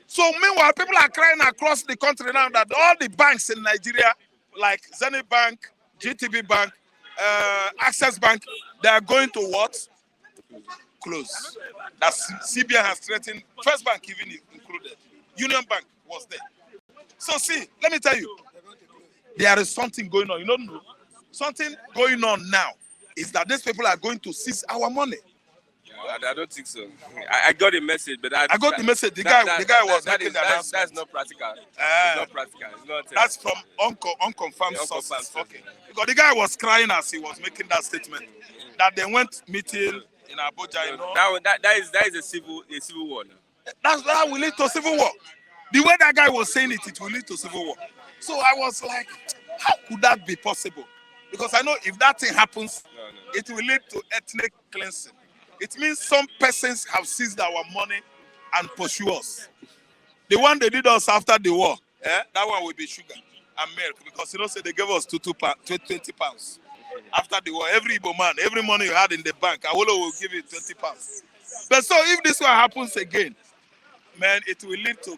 So meanwhile, people are crying across the country now that all the banks in Nigeria, like Zenith Bank, GTB Bank, Access Bank, they are going to what? Close. That CBN has threatened. First Bank even included. Union Bank was there. So see, let me tell you, there is something going on. You don't know. Something going on now is that these people are going to seize our money. I don't think so. I got a message, but I got the message. The guy was making the announcement. That's not practical. It's not practical. It's not. That's from unconfirmed sources. Okay. Because the guy was crying as he was making that statement that they went meeting in Abuja. You know? That is a civil war. That will lead to civil war. The way that guy was saying it will lead to civil war. So I was like, how could that be possible? Because I know if that thing happens, it will lead to ethnic cleansing. It means some persons have seized our money and pursue us. The one they did us after the war, that one will be sugar and milk. Because say they gave us 20 pounds. After the war, every Igbo man, every money you had in the bank, Awolowo will give you 20 pounds. But so if this one happens again, man, it will lead to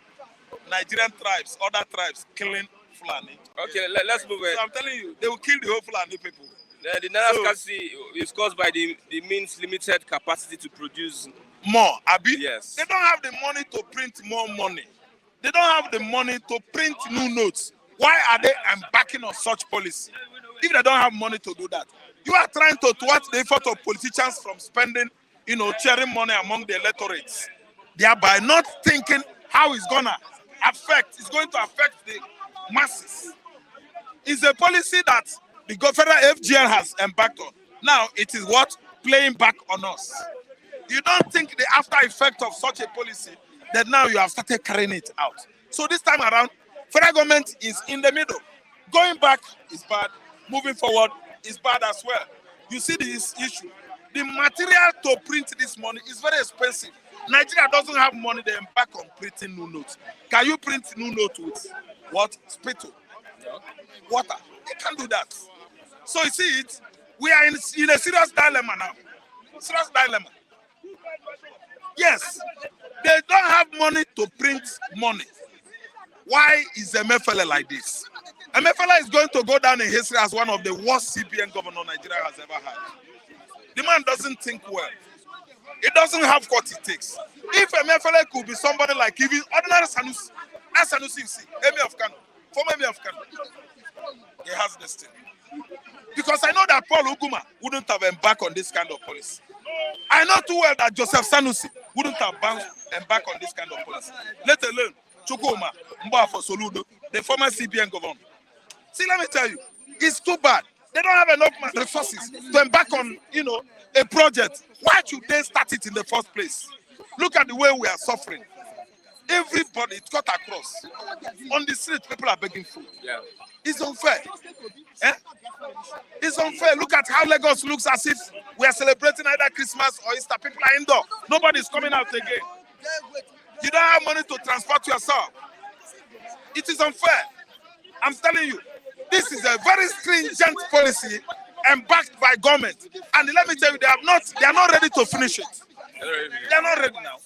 Nigerian tribes, other tribes killing Fulani. Okay, let's move on. So I'm telling you, they will kill the whole Fulani people. The Naira scarcity is caused by the means limited capacity to produce more. Abi? Yes. They don't have the money to print more money. They don't have the money to print new notes. Why are they embarking on such policy? If they don't have money to do that, you are trying to thwart the effort of politicians from spending, sharing money among the electorates, thereby not thinking how it's going to affect the masses. It's a policy that the federal FGN has embarked on. Now it is what? Playing back on us. You don't think the after effect of such a policy that now you have started carrying it out. So this time around, federal government is in the middle. Going back is bad. Moving forward is bad as well. You see this issue. The material to print this money is very expensive. Nigeria doesn't have money. They embark on printing new notes. Can you print new notes with what? Spittle? Water. They can't do that. So you see it, we are in a serious dilemma now. Serious dilemma. Yes, they don't have money to print money. Why is Emefiele like this? Emefiele is going to go down in history as one of the worst CBN governor Nigeria has ever had. The man doesn't think well. He doesn't have what it takes. If Emefiele could be somebody like even ordinary Sanusi, as Sanusi you see, Emir of Kano, former Emir of Kano, he has this thing. Because I know that Paul Oguma wouldn't have embarked on this kind of policy. I know too well that Joseph Sanusi wouldn't have embarked on this kind of policy. Let alone Chukwuma Mboafo Soludo, the former CBN governor. See, let me tell you, it's too bad. They don't have enough resources to embark on, a project. Why should they start it in the first place? Look at the way we are suffering. Everybody, it's cut across. On the street, people are begging food. Yeah. It's unfair. It's unfair. Look at how Lagos looks as if we are celebrating either Christmas or Easter. People are indoor. Nobody's coming out again. You don't have money to transport yourself. It is unfair. I'm telling you, this is a very stringent policy embarked by government. And let me tell you, they are not ready to finish it. They are not ready now.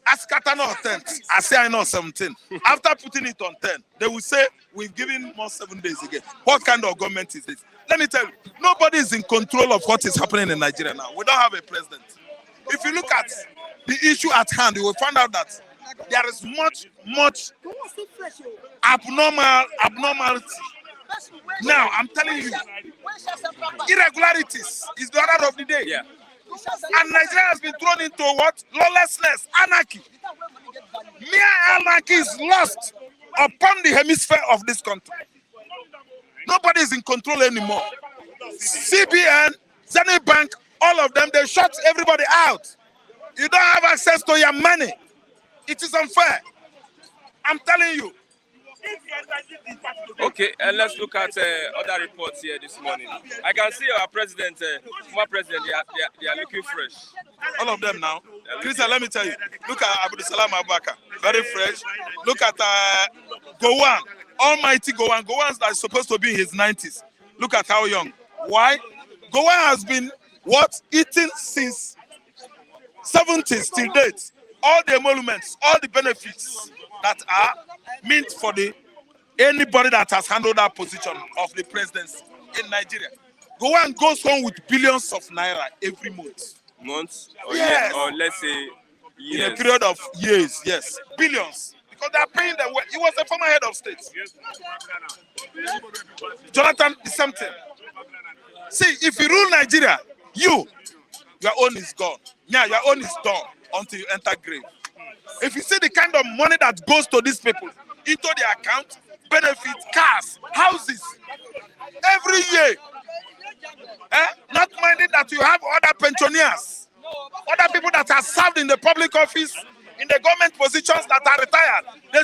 Ask Katano on 10. I say I know 17. After putting it on 10, they will say we've given more 7 days again. What kind of government is this? Let me tell you, nobody is in control of what is happening in Nigeria now. We don't have a president. If you look at the issue at hand, you will find out that there is much abnormality. Now, I'm telling you, irregularities is the order of the day. Yeah. And Nigeria has been thrown into what? Lawlessness, anarchy. Mere anarchy is lost upon the hemisphere of this country. Nobody is in control anymore. CBN, Zenith Bank, all of them, they shut everybody out. You don't have access to your money. It is unfair. I'm telling you. Okay, let's look at other reports here this morning. I can see our president, former president, they are looking fresh. All of them now. Christian, let me tell you. Look at Abdul Salam Abubakar, very fresh. Look at Gowon, almighty Gowon. Gowon that is supposed to be in his 90s. Look at how young. Why? Gowon has been eating since 70s till date. All the emoluments, all the benefits that are meant for anybody that has handled that position of the presidency in Nigeria. Gowon goes home with billions of naira every month. Months? Or Yes. years, or let's say years. In a period of years, yes. Billions. Because they are paying them. He was a former head of state. Jonathan, the same thing. See, if you rule Nigeria, your own is gone. Yeah, your own is done until you enter grave. If you see the kind of money that goes to these people into their account, benefits, cars, houses, every year, not minding that you have other pensioners, other people that are served in the public office, in the government positions that are retired, they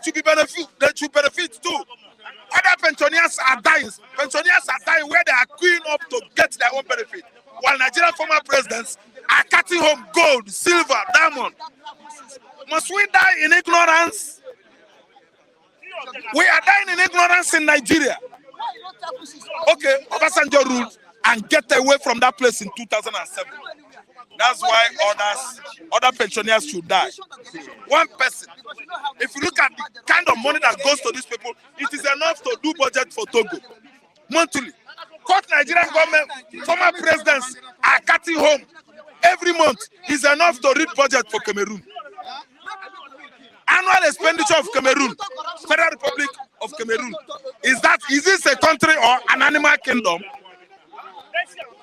should benefit too. Other pensioners are dying. Pensioners are dying where they are queuing up to get their own benefit, while Nigerian former presidents are cutting home gold, silver, diamond. Must we die in ignorance? We are dying in ignorance in Nigeria. Okay, Obasanjo ruled and get away from that place in 2007. That's why other pensioners should die. One person. If you look at the kind of money that goes to these people, it is enough to do budget for Togo monthly. What Nigerian government, former presidents are cutting home every month is enough to read budget for Cameroon. Annual expenditure of Cameroon, Federal Republic of Cameroon, is this a country or an animal kingdom?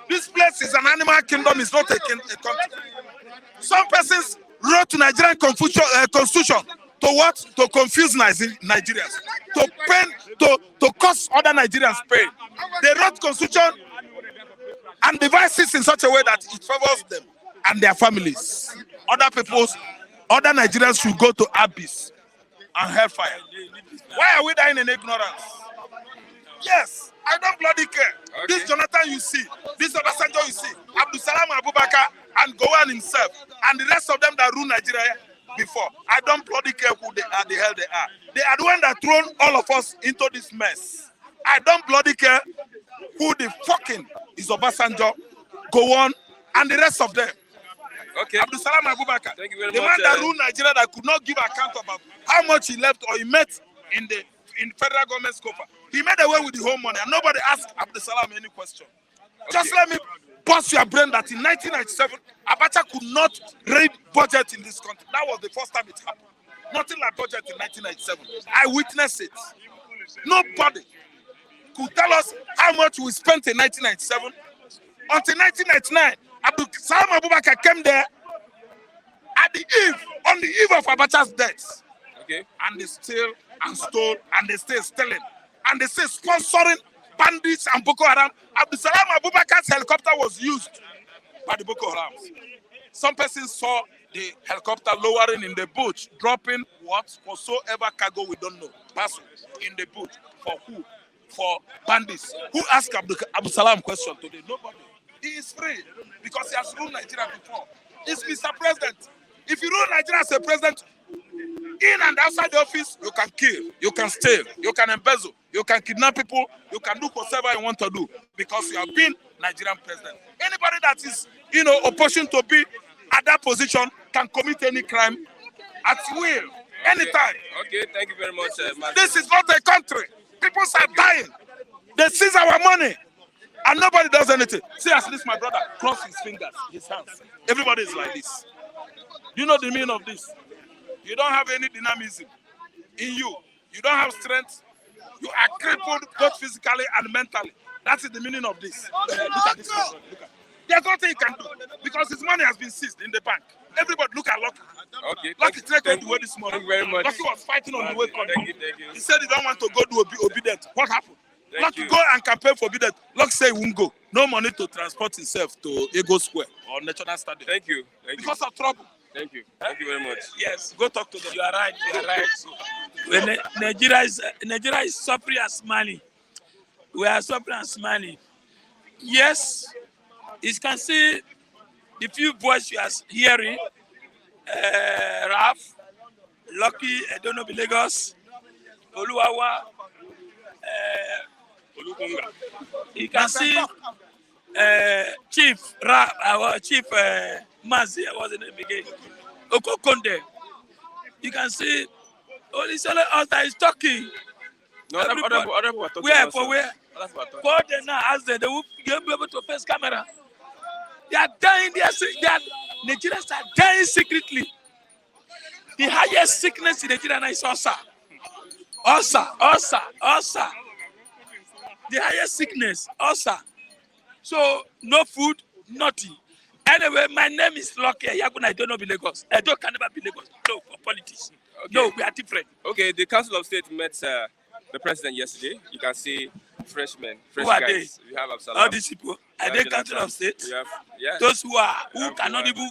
This place is an animal kingdom, it's not a country. Some persons wrote to Nigerian constitution to what? To confuse Nigerians, to cause other Nigerians pain. They wrote constitution and devices in such a way that it favors them and their families. Other Nigerians should go to abyss and hellfire. Why are we dying in ignorance? Yes, I don't bloody care. Okay. This Jonathan you see, this Obasanjo you see, Abdul Salam Abubakar and Gowon himself, and the rest of them that rule Nigeria before. I don't bloody care who they are, the hell they are. They are the one that thrown all of us into this mess. I don't bloody care who the fucking is Obasanjo, Gowon, and the rest of them. Okay. Abdul Salam Abubakar. Thank you very The much. man that ruled Nigeria that could not give account about how much he left or he met in federal government scope. He made away with the whole money and nobody asked Abdul Salam any question. Just let me bust your brain that in 1997, Abacha could not raise budget in this country. That was the first time it happened. Nothing like budget in 1997. I witnessed it. Nobody could tell us how much we spent in 1997 until 1999. Abdul Salam Abubakar came there on the eve of Abacha's death. Okay. And they steal and stole and they stay stealing. And they say sponsoring bandits and Boko Haram. Abdul Salam Abubakar's helicopter was used by the Boko Haram. Some persons saw the helicopter lowering in the bush, dropping whatsoever cargo we don't know. Parcel in the bush. For who? For bandits. Who asked Abdul Salam question today? Nobody. He is free because he has ruled Nigeria before. He's Mr. President. If you rule Nigeria as a president, in and outside the office, you can kill, you can steal, you can embezzle, you can kidnap people, you can do whatever you want to do because you have been Nigerian president. Anybody that is, opposition to be at that position can commit any crime at will, anytime. Okay, thank you very much, Master. This is not a country. People are dying. They seize our money. And nobody does anything. See, at least my brother crossed his fingers, his hands. Everybody is like this. You know the meaning of this? You don't have any dynamism in you. You don't have strength. You are crippled both physically and mentally. That is the meaning of this. Look at this. Look at. There's nothing he can do because his money has been seized in the bank. Everybody look at Lucky. Okay. Lucky trekked the way this morning. Thank you very much. Lucky was fighting on the way coming. Thank you. He said he don't want to go do obedient. What happened? Thank Lucky you. go and campaign for obedient. Lucky say he won't go. No money to transport himself to Ego Square or National Stadium. Thank you. Thank you. Because of trouble. Thank you. Thank you very much. Yes, go talk to them. You are right. When Nigeria is suffering and smiling. We are suffering and smiling. Yes, you can see the few voices you are hearing. Raf, Lucky, Edonobi Lagos, Oluwawa, Olukunga. You can see Chief Raf, our Chief Mazi, I was in the beginning. Okokonde. You can see Olisele Osta is talking. No, other people are talking. Where also. for where? Other people are talking. For them now, as they will be able to face camera. They are dying. Nigerians are dying secretly. The highest sickness in Nigeria is ulcer. Ulcer. The highest sickness, ulcer. So no food, nothing. Anyway, my name is Lucky Yagun. I don't know Lagos. I don't can never be Lagos. No, for politics. Okay. No, we are different. Okay, the Council of State met the president yesterday. You can see freshmen, fresh Who are guys. We have Absalam. All these people, are they Jonathan. Council of State? We have, yeah. Those who cannot even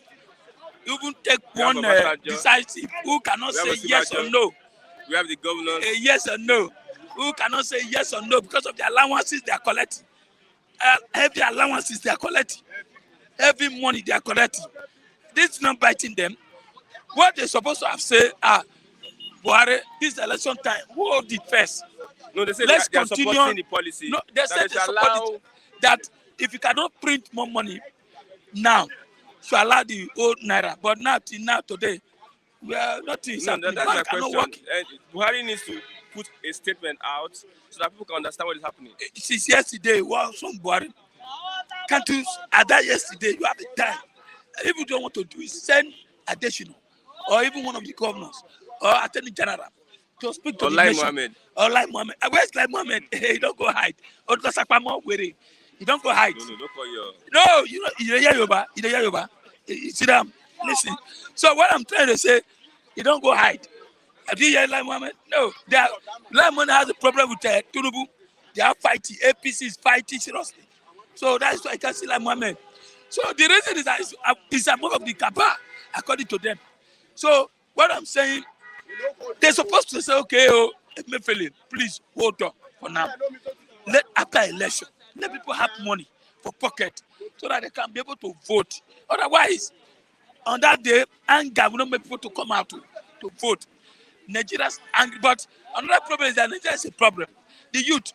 take We have one Obasanjo. decisive, who cannot We have say yes or Osinbajo. no, We have the governors. a yes or no, who cannot say yes or no because of the allowances they are collecting. Heavy allowances they are collecting. Heavy money they are collecting. This is not biting them. What they're supposed to have said, Buhari, this election time, who hold it first? No, they say Let's they are continue. supporting the policy. No, they that said they they should support allow. it. That if you cannot print more money now, to allow the old naira. But now, till now, today, we are nothing is No, happening. that's my Bank cannot question. work. Buhari needs to put a statement out so that people can understand what is happening. Since yesterday, was from Buhari. Can't you, at that yesterday, you have a time. If you don't want to do it, send additional, or even one of the governors, or Attorney General, to speak to the Olai nation. Mohammed. Olai Mohammed. Where's Lai Mohammed? Hey, don't go hide. You don't go hide. No, don't call your. No, you know, you hear Yoruba. You see them. Listen. So what I'm trying to say, you don't go hide. Have you heard Lai Mohammed? No. Lai Mohammed has a problem with Tinubu. They are fighting. APC is fighting seriously. So that's why I can see Lai Mohammed. So the reason is that it's a move of the Kaaba, according to them. So what I'm saying, they're supposed to say, okay, Emefiele, please hold on for now. Let after election, let people have money for pocket so that they can be able to vote. Otherwise, on that day, anger will not make people to come out to vote. Nigeria's angry, but another problem is that Nigeria is a problem. The youth,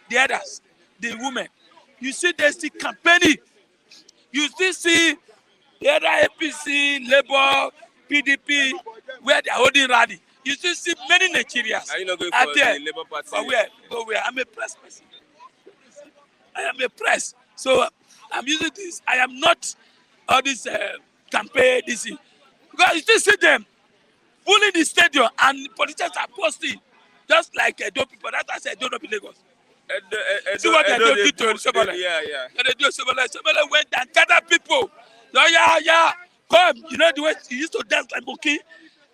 the others, the women, you see they still campaigning. You still see the other APC, Labour, PDP, where they are holding rally. You still see many Nigerians Are you not going are for there. the Labour Party? For where? Go where? I'm a press person. I am a press. So I'm using this. I am not all this campaign, this thing. Because you still see them fully in the stadium and politicians are posting just like Edo people. That's why I said don't be Lagos. See what they did to Sobole. Yeah. They do Sobole. Sobole went and gathered people. So, yeah, come. You know the way he used to dance like Monkey.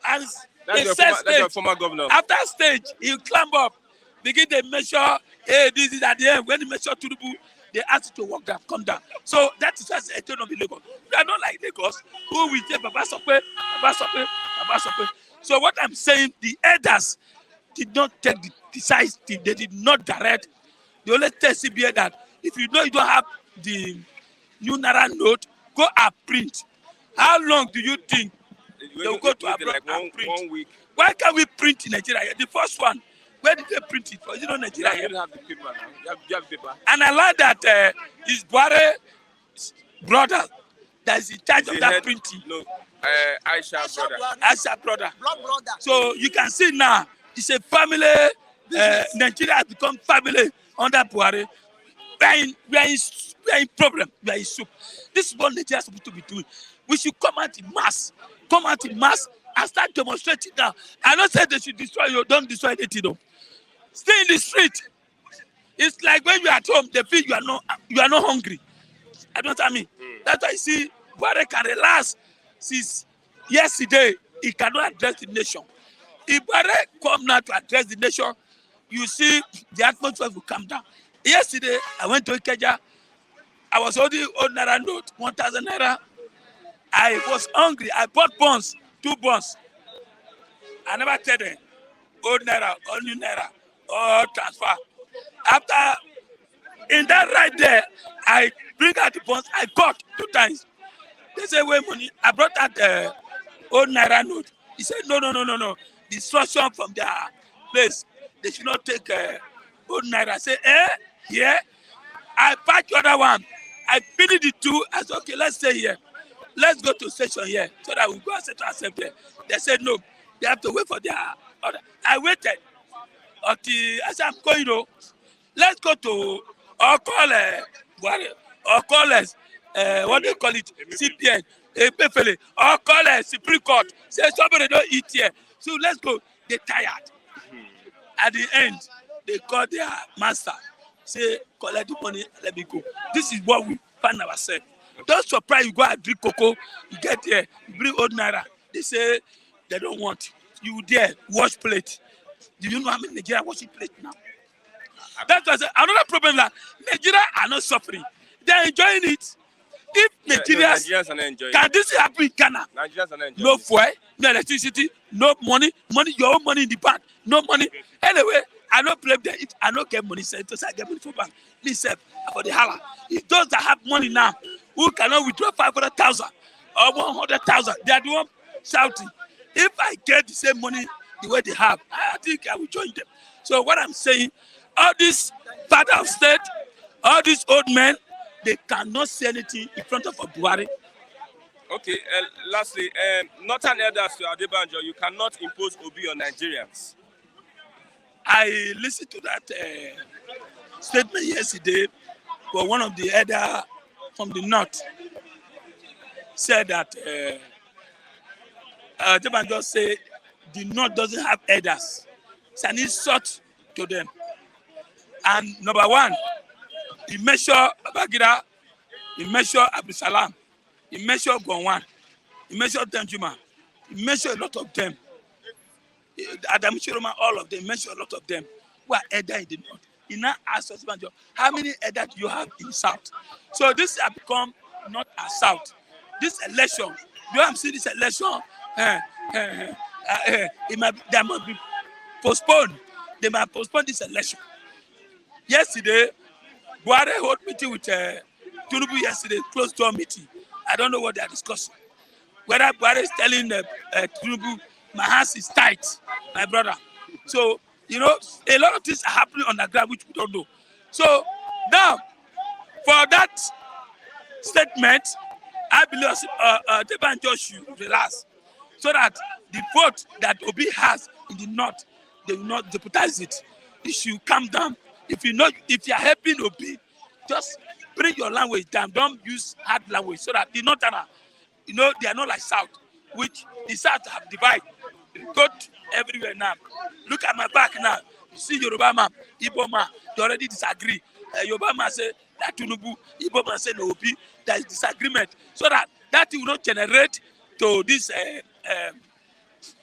And That's your former governor. after stage, he climb up, begin to measure, hey, this is at the end. When he measure Turubu, they ask you to walk down, come down. So that is why I don't be Lagos. They are not like Lagos, who will say Baba Sope. So what I'm saying, the elders did not take the decisive, they did not direct. They only tell CBA that if you know you don't have the new Naira note, go and print. How long do you think they will go to abroad and print? 1 week. Why can't we print in Nigeria? The first one, where did they print it? Was it not Nigeria? You don't have the paper now. You have paper. And I like that his brother that is in charge of that printing. No, Aisha brother. Aisha brother. Blood brother. So you can see now, it's a family. Nigeria has become family under Buhari. We are in problem. We are in soup. This is what Nigeria is supposed to be doing. We should come out in mass. And start demonstrating now. I don't say they should destroy you. Don't destroy anything. No. Stay in the street. It's like when you're at home, they feel you are not hungry. I don't know what I mean. That's why you see Buhari can relax since yesterday. He cannot address the nation. If Buhari come now to address the nation, you see the atmosphere will calm down. Yesterday, I went to Ikeja. I was holding old Naira note, 1,000 Naira. I was hungry. I bought bonds, 2 bonds. I never tell them, old Naira, or new Naira, or transfer. After, in that right there, I bring out the bonds. I got 2 times. They say, wait, money. I brought out the old Naira note. He said, no. The instruction from their place, they should not take old Naira. I say, yeah. I packed the other one. I finished the 2. I said, okay, let's stay here. Let's go to station here so that we go and settle ourselves there. They said, no, they have to wait for their order. I waited until I said, I'm going, let's go to, or call what they call it, CPN, or call Supreme Court. Say, somebody don't eat here. So let's go. They're tired. At the end, they call their master. Say, collect the money, let me go. This is what we find ourselves. Don't surprise you go and drink cocoa, you get there, you bring old Naira. They say they don't want you there, wash plate. Do you know how many Nigeria washing plate now? That's another problem that Nigeria are not suffering. They are enjoying it. If Nigerians are not enjoying can this happen in Ghana? Nigerians are not enjoying no fuel, no electricity, no money, your own money in the bank, no money. Anyway, I don't blame them. If I don't get money, so I get money for bank. Listen, for the holla. If those that have money now, who cannot withdraw 500,000 or 100,000, they are the one shouting. If I get the same money the way they have, I think I will join them. So what I'm saying, all these father of state, all these old men, they cannot say anything in front of a Buhari. Okay, lastly, Northern elders to Adebanjo, you cannot impose Obi on Nigerians. I listened to that statement yesterday, but one of the elders from the north said that Adebanjo said the north doesn't have elders. It's an insult to them. And number one, he measured Babangida, he measured Abdulsalam, he measured Gowon, he measured Danjuma, he measured a lot of them. Adam Shiroma, all of them, mentioned a lot of them who are elder in the north. He now asked us, how many elders do you have in the south? So this has become not a south. This election, you have seen this election, they must be postponed. They might postpone this election. Yesterday, Buhari held meeting with Tinubu yesterday, closed door meeting. I don't know what they are discussing. Whether Buhari is telling Tinubu, my hands is tight, my brother. So, a lot of things are happening on the ground which we don't know. So, now, for that statement, I believe Odebanjo should relax so that the vote that Obi has in the north, they will not deputize it. It should calm down. If you are helping Obi, just bring your language down. Don't use hard language so that the northerner, they are not like South, which the South have divided. Vote everywhere now. Look at my back now. You see Yoruba man, Igbo man, they already disagree. Yoruba man say that Tinubu, Igbo man say no Obi. There is disagreement. So that will not generate to this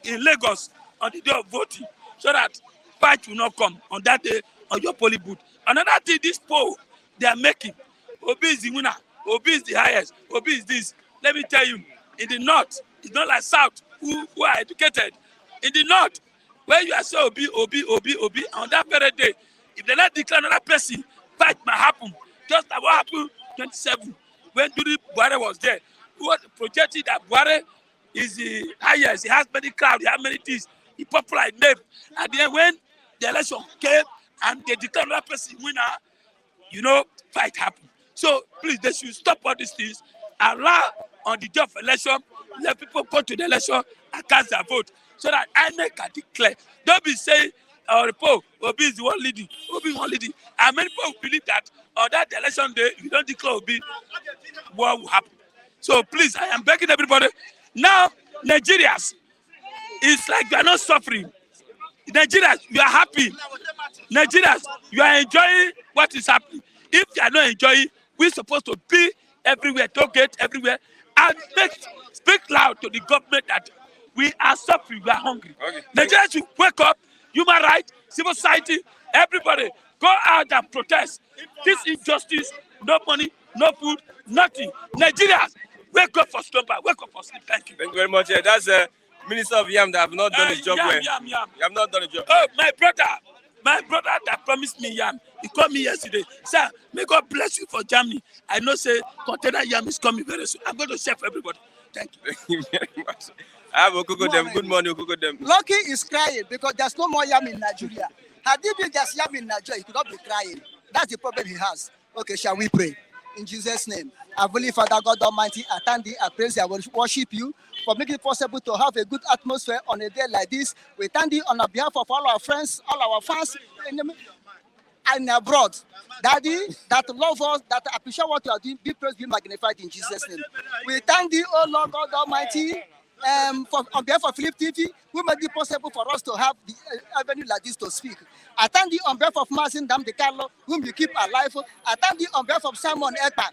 in Lagos on the day of voting. So that fight will not come on that day on your polling booth. Another thing, this poll they are making, Obi is the winner, Obi is the highest, Obi is this. Let me tell you, in the north, it's not like South who are educated. In the north, where you are saying Obi, on that very day, if they not declare another person, fight might happen. Just like what happened 27 when Duri Buhari was there. Who was projected that Buhari is the highest, he has many crowds, he has many things, he popular in name. And then when the election came and they declared another person winner, fight happened. So please, they should stop all these things, allow on the day of election, let people go to the election and cast their vote so that INEC can declare. Don't be saying, Obi is the one leading, Obi is one leading. And many people believe that on that election day, if you don't declare Obi, what will happen? So please, I am begging everybody. Now, Nigerians, it's like you are not suffering. Nigerians, you are happy. Nigerians, you are enjoying what is happening. If you are not enjoying, we're supposed to be everywhere, target everywhere, and speak loud to the government that we are suffering, we are hungry. Okay. Nigerians should wake up, human rights, civil society, everybody, go out and protest. This injustice, no money, no food, nothing. Nigerians, wake up for slumber, wake up for sleep. Thank you. Thank you very much. That's Minister of Yam that have not done his job well. Yam. You have not done the job. Oh, my brother that promised me yam, he called me yesterday. Sir, may God bless you for Germany. I know say container yam is coming very soon. I'm going to share for everybody. Thank you. Thank you very much. I have Okukodem. Good morning, Okukodem. Lucky is crying because there's no more yam in Nigeria. Had it been just yam in Nigeria, he could not be crying. That's the problem he has. Okay, shall we pray? In Jesus' name. Heavenly Father, God Almighty, I thank thee, I praise thee, I worship you for making it possible to have a good atmosphere on a day like this. We thank thee on behalf of all our friends, all our fans, and abroad. Daddy, that love us, that appreciate what you are doing, be praised, be magnified in Jesus' name. We thank thee, oh Lord God Almighty, on behalf of Philip TV, who made it possible for us to have the avenue like this to speak. I thank thee on behalf of Martin Dam de Carlo, whom you keep alive. I thank thee on behalf of Simon Ekpa,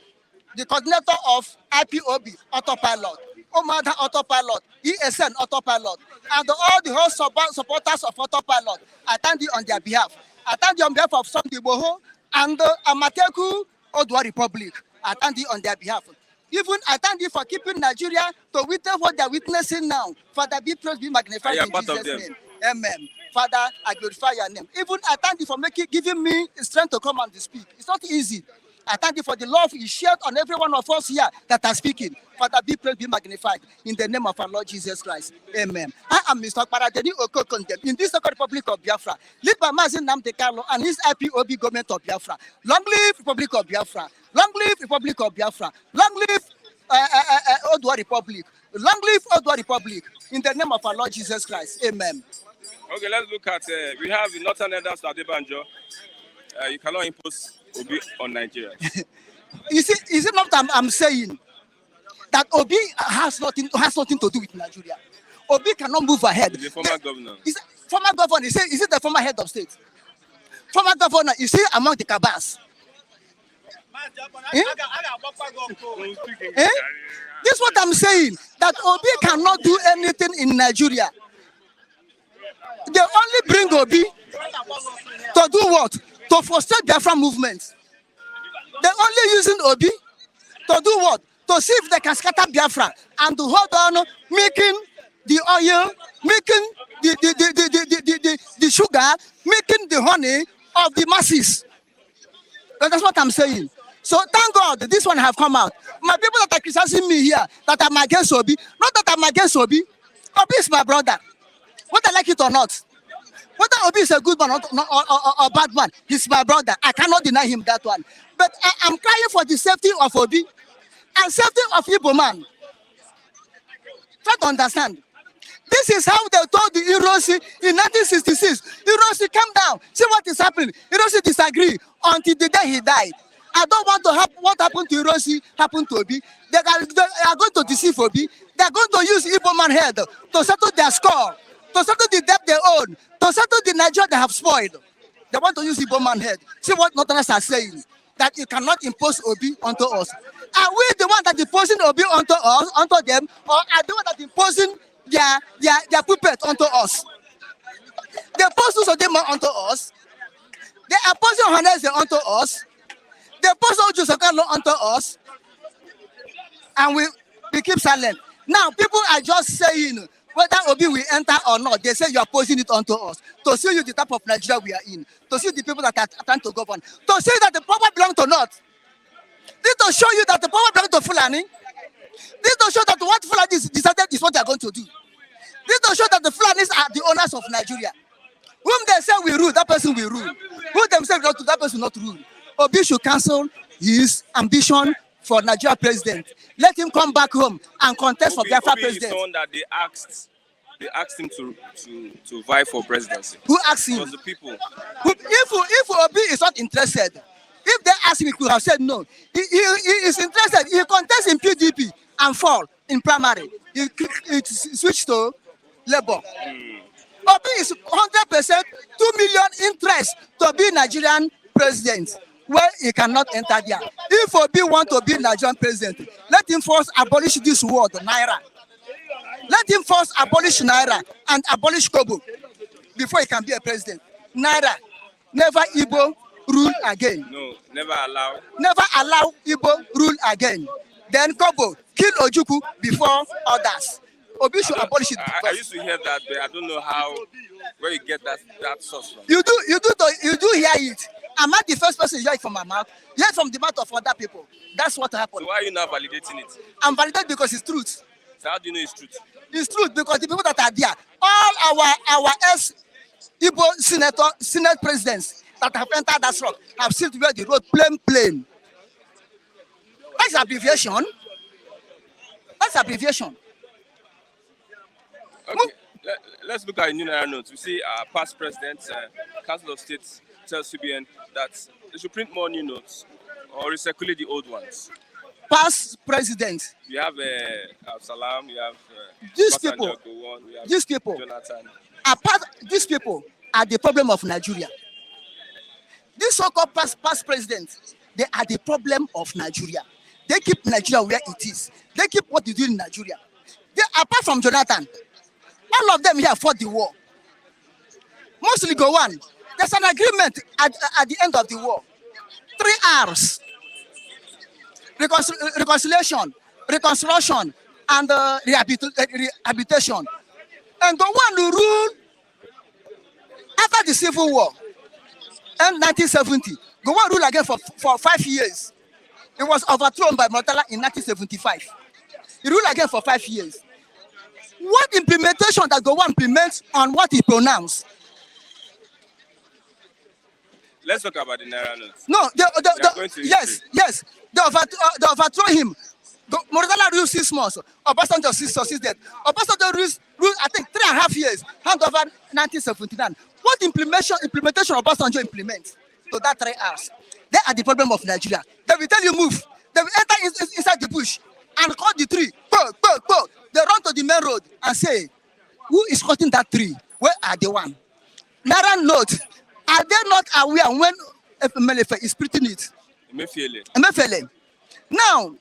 the coordinator of IPOB Autopilot, Omada Autopilot, ESN Autopilot, and all the whole supporters of Autopilot. I thank thee on their behalf. I thank thee on behalf of Sunday Boho and Amateku Odua Republic. I thank thee on their behalf. Even I thank thee for keeping Nigeria to witness what they are witnessing now. Father, be praised, be magnified in Jesus' name. Amen. Father, I glorify your name. Even I thank thee for giving me strength to come and to speak. It's not easy. I thank you for the love you shared on every one of us here that are speaking. Father, be praised, be magnified in the name of our Lord Jesus Christ. Amen. I am Mr. Paradeni Okokondem in this Republic of Biafra, led by Mazin Nnamdi Kanu and his IPOB government of Biafra. Long live Republic of Biafra. Long live Republic of Biafra. Long live Odua Republic. Long live Odua Republic in the name of our Lord Jesus Christ. Amen. Okay, let's look at, we have the Northern Elders Odebanjo. You cannot impose Obi on Nigeria. Is it not that I'm saying that Obi has nothing to do with Nigeria? Obi cannot move ahead. He's the former governor. Former governor, is it the former head of state? Former governor, is he among the cabals? This is what I'm saying, that Obi cannot do anything in Nigeria. They only bring Obi to do what? To frustrate Biafra movement. They're only using Obi to do what? To see if they can scatter Biafra and to hold on, making the oil, making the sugar, making the honey of the masses. That's what I'm saying. So thank God this one have come out. My people that are criticizing me here, that I'm against Obi, not that I'm against Obi. Obi is my brother. Whether I like it or not. Whether Obi is a good man or bad man, he's my brother. I cannot deny him that one. But I'm crying for the safety of Obi. and safety of Igbo man. Try to understand. This is how they told the Hiroshi in 1966. Hiroshi, calm down. See what is happening. Hiroshi disagree until the day he died. I don't want to have what happened to Hiroshi happen to Obi. They are going to deceive Obi. They are going to use Igbo man head to settle their score, to settle the debt they own, to settle the Nigeria they have spoiled. They want to use Igbo man head. See what Northerners are saying, that you cannot impose Obi onto us. Are we the one that imposing Obi onto us, onto them, or are the one that imposing their puppet onto us? They impose Uzodimma onto us. They are imposing Ohanaeze onto us. They impose Uju Sekulo onto us. And we keep silent. Now people are just saying whether Obi will enter or not. They say you are posing it onto us to show you the type of Nigeria we are in, to see the people that are trying to govern, to say that the power belongs to North. This to show you that the power belongs to Fulani. This to show that what Fulani decided is what they are going to do. This to show that the Fulanis are the owners of Nigeria. Whom they say will rule, that person will rule. Who themselves not to, that person will not rule. Obi should cancel his ambition for Nigeria president. Let him come back home and contest for Biafra president. Is someone that they asked him to vie for presidency. Who asked him? It was the people. If Obi is not interested, if they ask him, he could have said no. He is interested. He contests in PDP and fall in primary. He switched to Labour. Obi is 100%, 2 million interest to be Nigerian president. Well, he cannot enter there. If Obi want to be Nigerian president, let him first abolish this word, Naira. Let him first abolish Naira and abolish Kobo before he can be a president. Naira, never Igbo rule again. No, never allow. Never allow Igbo rule again. Then Kobo, kill Ojukwu before others. Obi should abolish it. I used to hear that, but I don't know where you get that source from. You do hear it. I'm not the first person to hear it from my mouth. Hear it from the mouth of other people. That's what happened. So why are you now validating it? I'm validated because it's truth. So how do you know it's truth? It's truth because the people that are there, all our ex-Igbo Senate presidents that have entered that rock have seen to where the road plain. That's abbreviation. That's abbreviation. Okay. Let's look at a new Naira note. We see our past president, Council of State, tells CBN that they should print more new notes or recirculate the old ones. Past president. We have Absalam, we have these Obasanjo, people, Gowon, we have these people, Jonathan. These people are the problem of Nigeria. These so-called past presidents, they are the problem of Nigeria. They keep Nigeria where it is. They keep what they do in Nigeria. Apart from Jonathan, all of them here fought the war. Mostly Gowon. There's an agreement at the end of the war. 3 R's. Reconciliation, reconstruction, and rehabilitation. And Gowon ruled after the Civil War in 1970. Gowon ruled again for 5 years. It was overthrown by Murtala in 1975. He ruled again for 5 years. What implementation that Gowon implements on what he pronounced? Let's talk about the Naira notes. No, yes. They overthrow him. Murtala ruled 6 months. Obasanjo 6 or 6 days. Obasanjo ruled, I think, 3.5 years. Hand over 1979. What implementation Obasanjo implements to that 3 hours? They are the problem of Nigeria. They will tell you move. They will enter inside the bush and cut the tree. Go. They run to the main road and say, who is cutting that tree? Where are the one? Naira note. Are they not aware when Melefe is printing it? Emefiele. Now,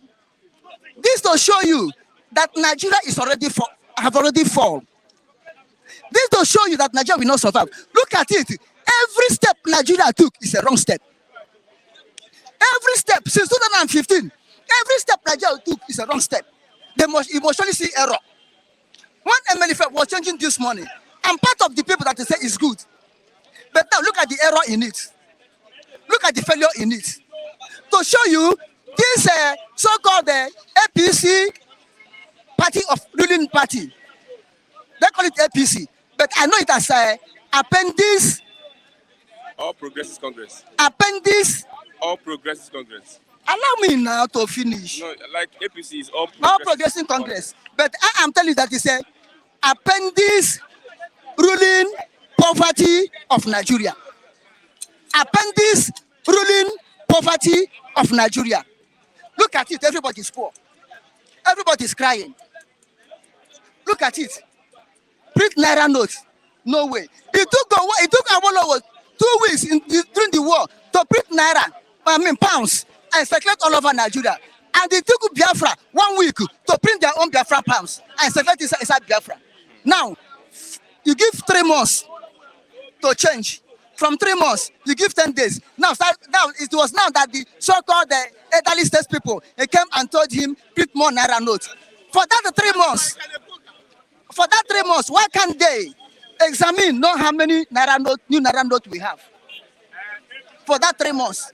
this to show you that Nigeria is have already fallen. This to show you that Nigeria will not survive. Look at it. Every step Nigeria took is a wrong step. Every step since 2015, every step Nigeria took is a wrong step. They must emotionally see error. When Melefe was changing this morning, I'm part of the people that they say is good. But now look at the error in it. Look at the failure in it. To show you this so-called APC party of ruling party. They call it APC, but I know it as appendix. All Progressive Congress. Appendix. All Progressive Congress. Allow me now to finish. No, like APC is all All Progressive Congress. But I am telling you that it's a appendix ruling poverty of Nigeria. Appendix ruling poverty of Nigeria. Look at it, everybody is poor. Everybody is crying. Look at it. Print Naira notes. No way. It took Awolowo 2 weeks during the war to print Naira, pounds, and circulate all over Nigeria. And it took Biafra 1 week to print their own Biafra pounds and circulate inside Biafra. Now, you give 3 months to change. From 3 months, you give 10 days. Now it was now that the so-called elderly state people came and told him print more Naira notes. For that 3 months, why can't they examine, know how many new Naira notes we have? For that 3 months,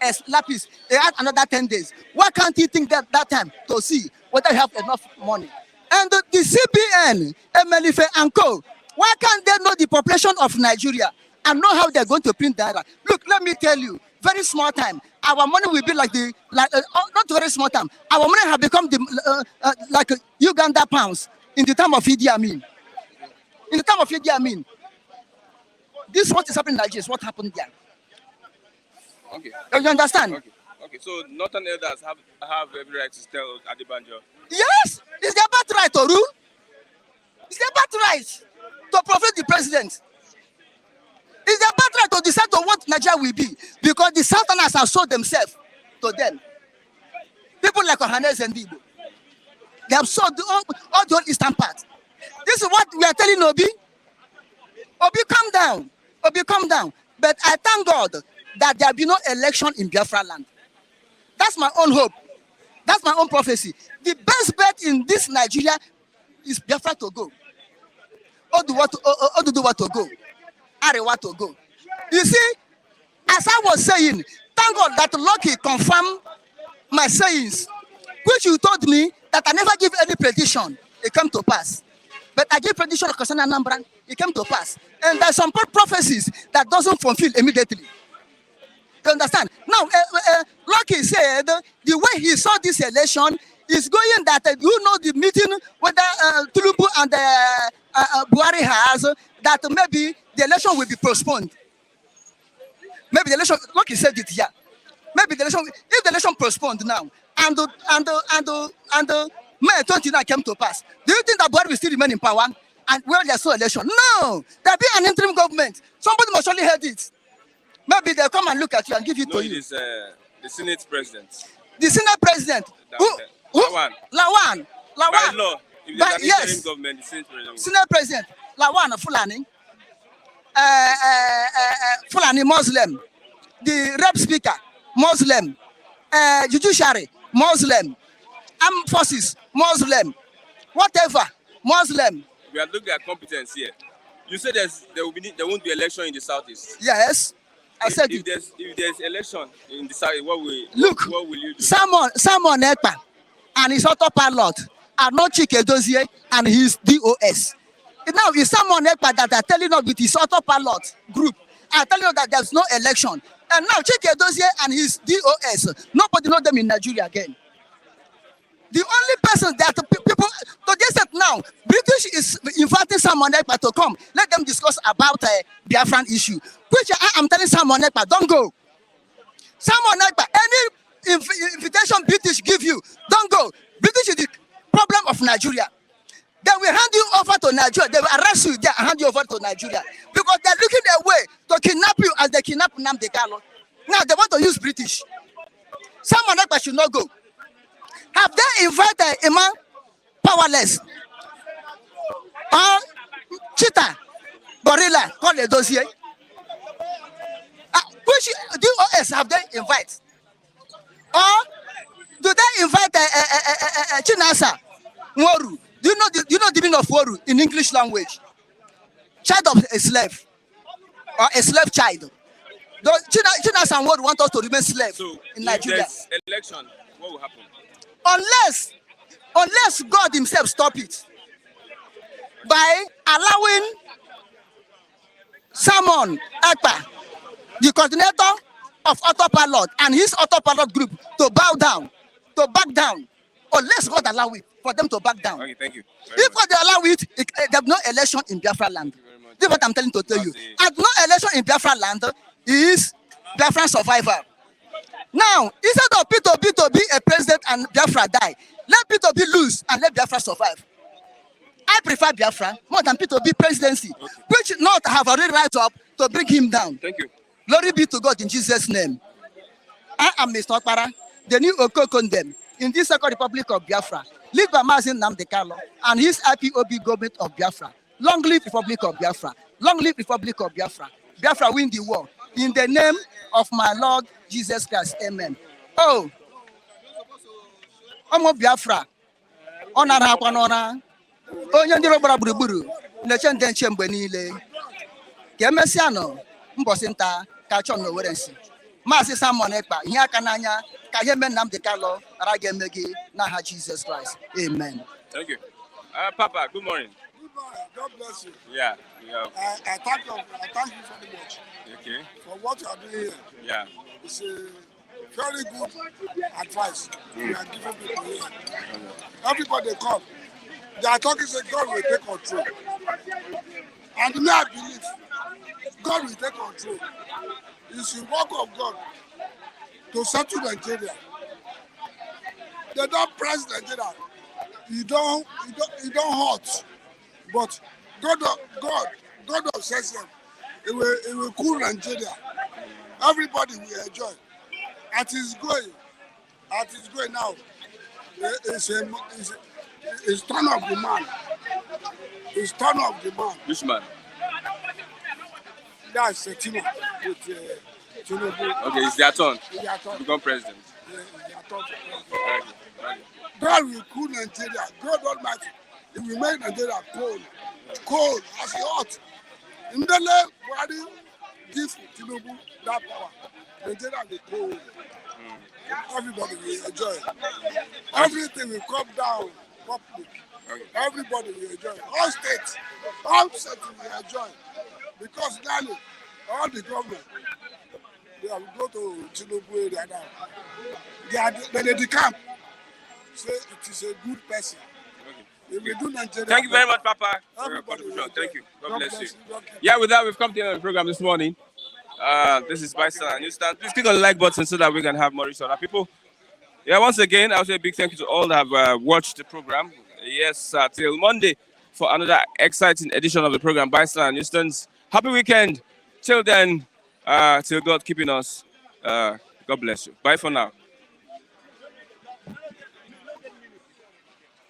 as Lapis, they had another 10 days. Why can't he think that time to see whether you have enough money? And the CBN, MLF and Co, why can't they know the population of Nigeria and know how they're going to print Naira? Look, let me tell you, very small time, our money will be like not very small time. Our money have become like Uganda pounds in the time of Idi Amin. In the time of Idi Amin, this what is happening in Nigeria is what happened there. Okay. You understand? Okay. So Northern elders have every right to tell Adebanjo. Yes, it's their birthright to rule. It's their birthright to profit the president. It's their birthright to decide on what Nigeria will be, because the Southerners have sold themselves to them. People like Ohanes and Igbo, they have sold all the whole eastern part. This is what we are telling Obi. Obi, calm down. Obi, calm down. But I thank God that there will be no election in Biafra land. That's my own hope. That's my own prophecy. The best bet in this Nigeria is Biafra to go. Oduduwa to go. Arewa to go. You see, as I was saying, thank God that Lucky confirmed my sayings, which you told me that I never give any prediction. It came to pass. But I give prediction concerning Anambra. It came to pass. And there's some prophecies that doesn't fulfill immediately. You understand? Now, Lucky said the way he saw this election is going that the meeting whether Tinubu and Buhari has, that maybe the election will be postponed. Maybe the election, Lucky said it here. Maybe the election, if the election postponed now, and May 29 came to pass, do you think that Buhari will still remain in power and where there's no election? No, there'll be an interim government. Somebody must surely heard it. Maybe they'll come and look at you and give it to you. It is the Senate president. The Senate president. Who? Lawan. By law, if there's an yes. interim government, the Senate president. Senate president. Lawan Fulani. Fulani Muslim. The rep speaker, Muslim. Judiciary, Muslim. Armed forces, Muslim. Whatever, Muslim. We are looking at competence here. You said there won't be election in the southeast. Yes, I said if there's election in the south, what will you do? Simon Ekpa and his autopilot are not Chike Dozie and his DOS. Now it's Simon Ekpa that are telling us with his autopilot group are telling us that there's no election. And now Chike Dozie and his DOS, nobody knows them in Nigeria again. The only person that people, so they said now, British is inviting Simon Ekpa to come. Let them discuss about Biafran issue. Which I am telling Simon Ekpa, don't go. Simon Ekpa, any invitation British give you, don't go. British is the problem of Nigeria. They will hand you over to Nigeria. They will arrest you there and hand you over to Nigeria. Because they're looking their way to kidnap you as they kidnap Nnamdi Kanu. Now they want to use British. Simon Ekpa should not go. Have they invited Iman Powerless or Cheetah, Gorilla, called a dossier? Which DOS have they invited? Or do they invite Chinasa Woru? Do you know the meaning of Woru in English language? Child of a slave or a slave child. Chinasa and Woru want us to remain slaves in Nigeria. If there's election, what will happen? Unless God himself stop it by allowing Simon Ekpa, the coordinator of autopilot and his autopilot group to bow down, to back down, unless God allow it for them to back down. Okay, thank you. If they allow it, there's no election in Biafra land. This is what I'm telling to tell you. And no election in Biafra land is Biafra survivor. Now, instead of P2B to be a president and Biafra die, let P2B lose and let Biafra survive. I prefer Biafra more than P2B presidency, which not have already rise up to bring him down. Thank you. Glory be to God in Jesus' name. I am Mr. Okpara, the new Okokondem in this Second Republic of Biafra, led by Mazin Nnamdi Kanu and his IPOB government of Biafra. Long live Republic of Biafra. Long live Republic of Biafra. Biafra win the war. In the name of my Lord Jesus Christ. Amen. Oh, Omo Biafra. Onara hakwanora. Onye ndị rogbara gburugburu na-eche ndị nche mgbe niile. Ka emesịa nọ mbọsị nta ka chọọ na Owerri nsi. Maazị Simon Ekpa ihe aka n'anya ka ihe mee Nnamdi Kanu ara ga-eme gị n'aha Jesus Christ. Amen. Thank you. Papa, good morning. Good morning. God bless you. Yeah. I thank you very much Okay. for what you are doing here. Yeah. It's a very good advice you are giving people here. Everybody come. They are talking, say God will take control. And me, I believe God will take control. It's the work of God to settle Nigeria. They don't press Nigeria. You don't hurt. But God obsesses them. It will cool Nigeria. Everybody will enjoy. As it's going now. It's turn of the man. It's turn of the man. Which man? That's Setima with Tinubu. Okay, it's their turn It's their turn. to become president. Yeah, it's their turn to president. Okay. God will cool Nigeria. God Almighty. It will make Nigeria cold as hot. In the land, Buhari give Tinubu that power. Nigeria will cold. Everybody will enjoy. Everything will come down public. Okay. Everybody will enjoy. All states will enjoy. Because now, all the government, they will go to Tinubu area now. They decamp. Say it is a good person. If we do Nigeria, Thank you very much, Papa. Everybody will enjoy. Thank you. God bless you. God Yeah, with that, we've come to the end of the program this morning. This is Bison Newsstand. Please click on the like button so that we can have more reach to other people. Yeah, once again, I'll say a big thank you to all that have watched the program. Yes, till Monday for another exciting edition of the program, Bison Newsstands. Happy weekend. Till then, till God keeping us. God bless you. Bye for now.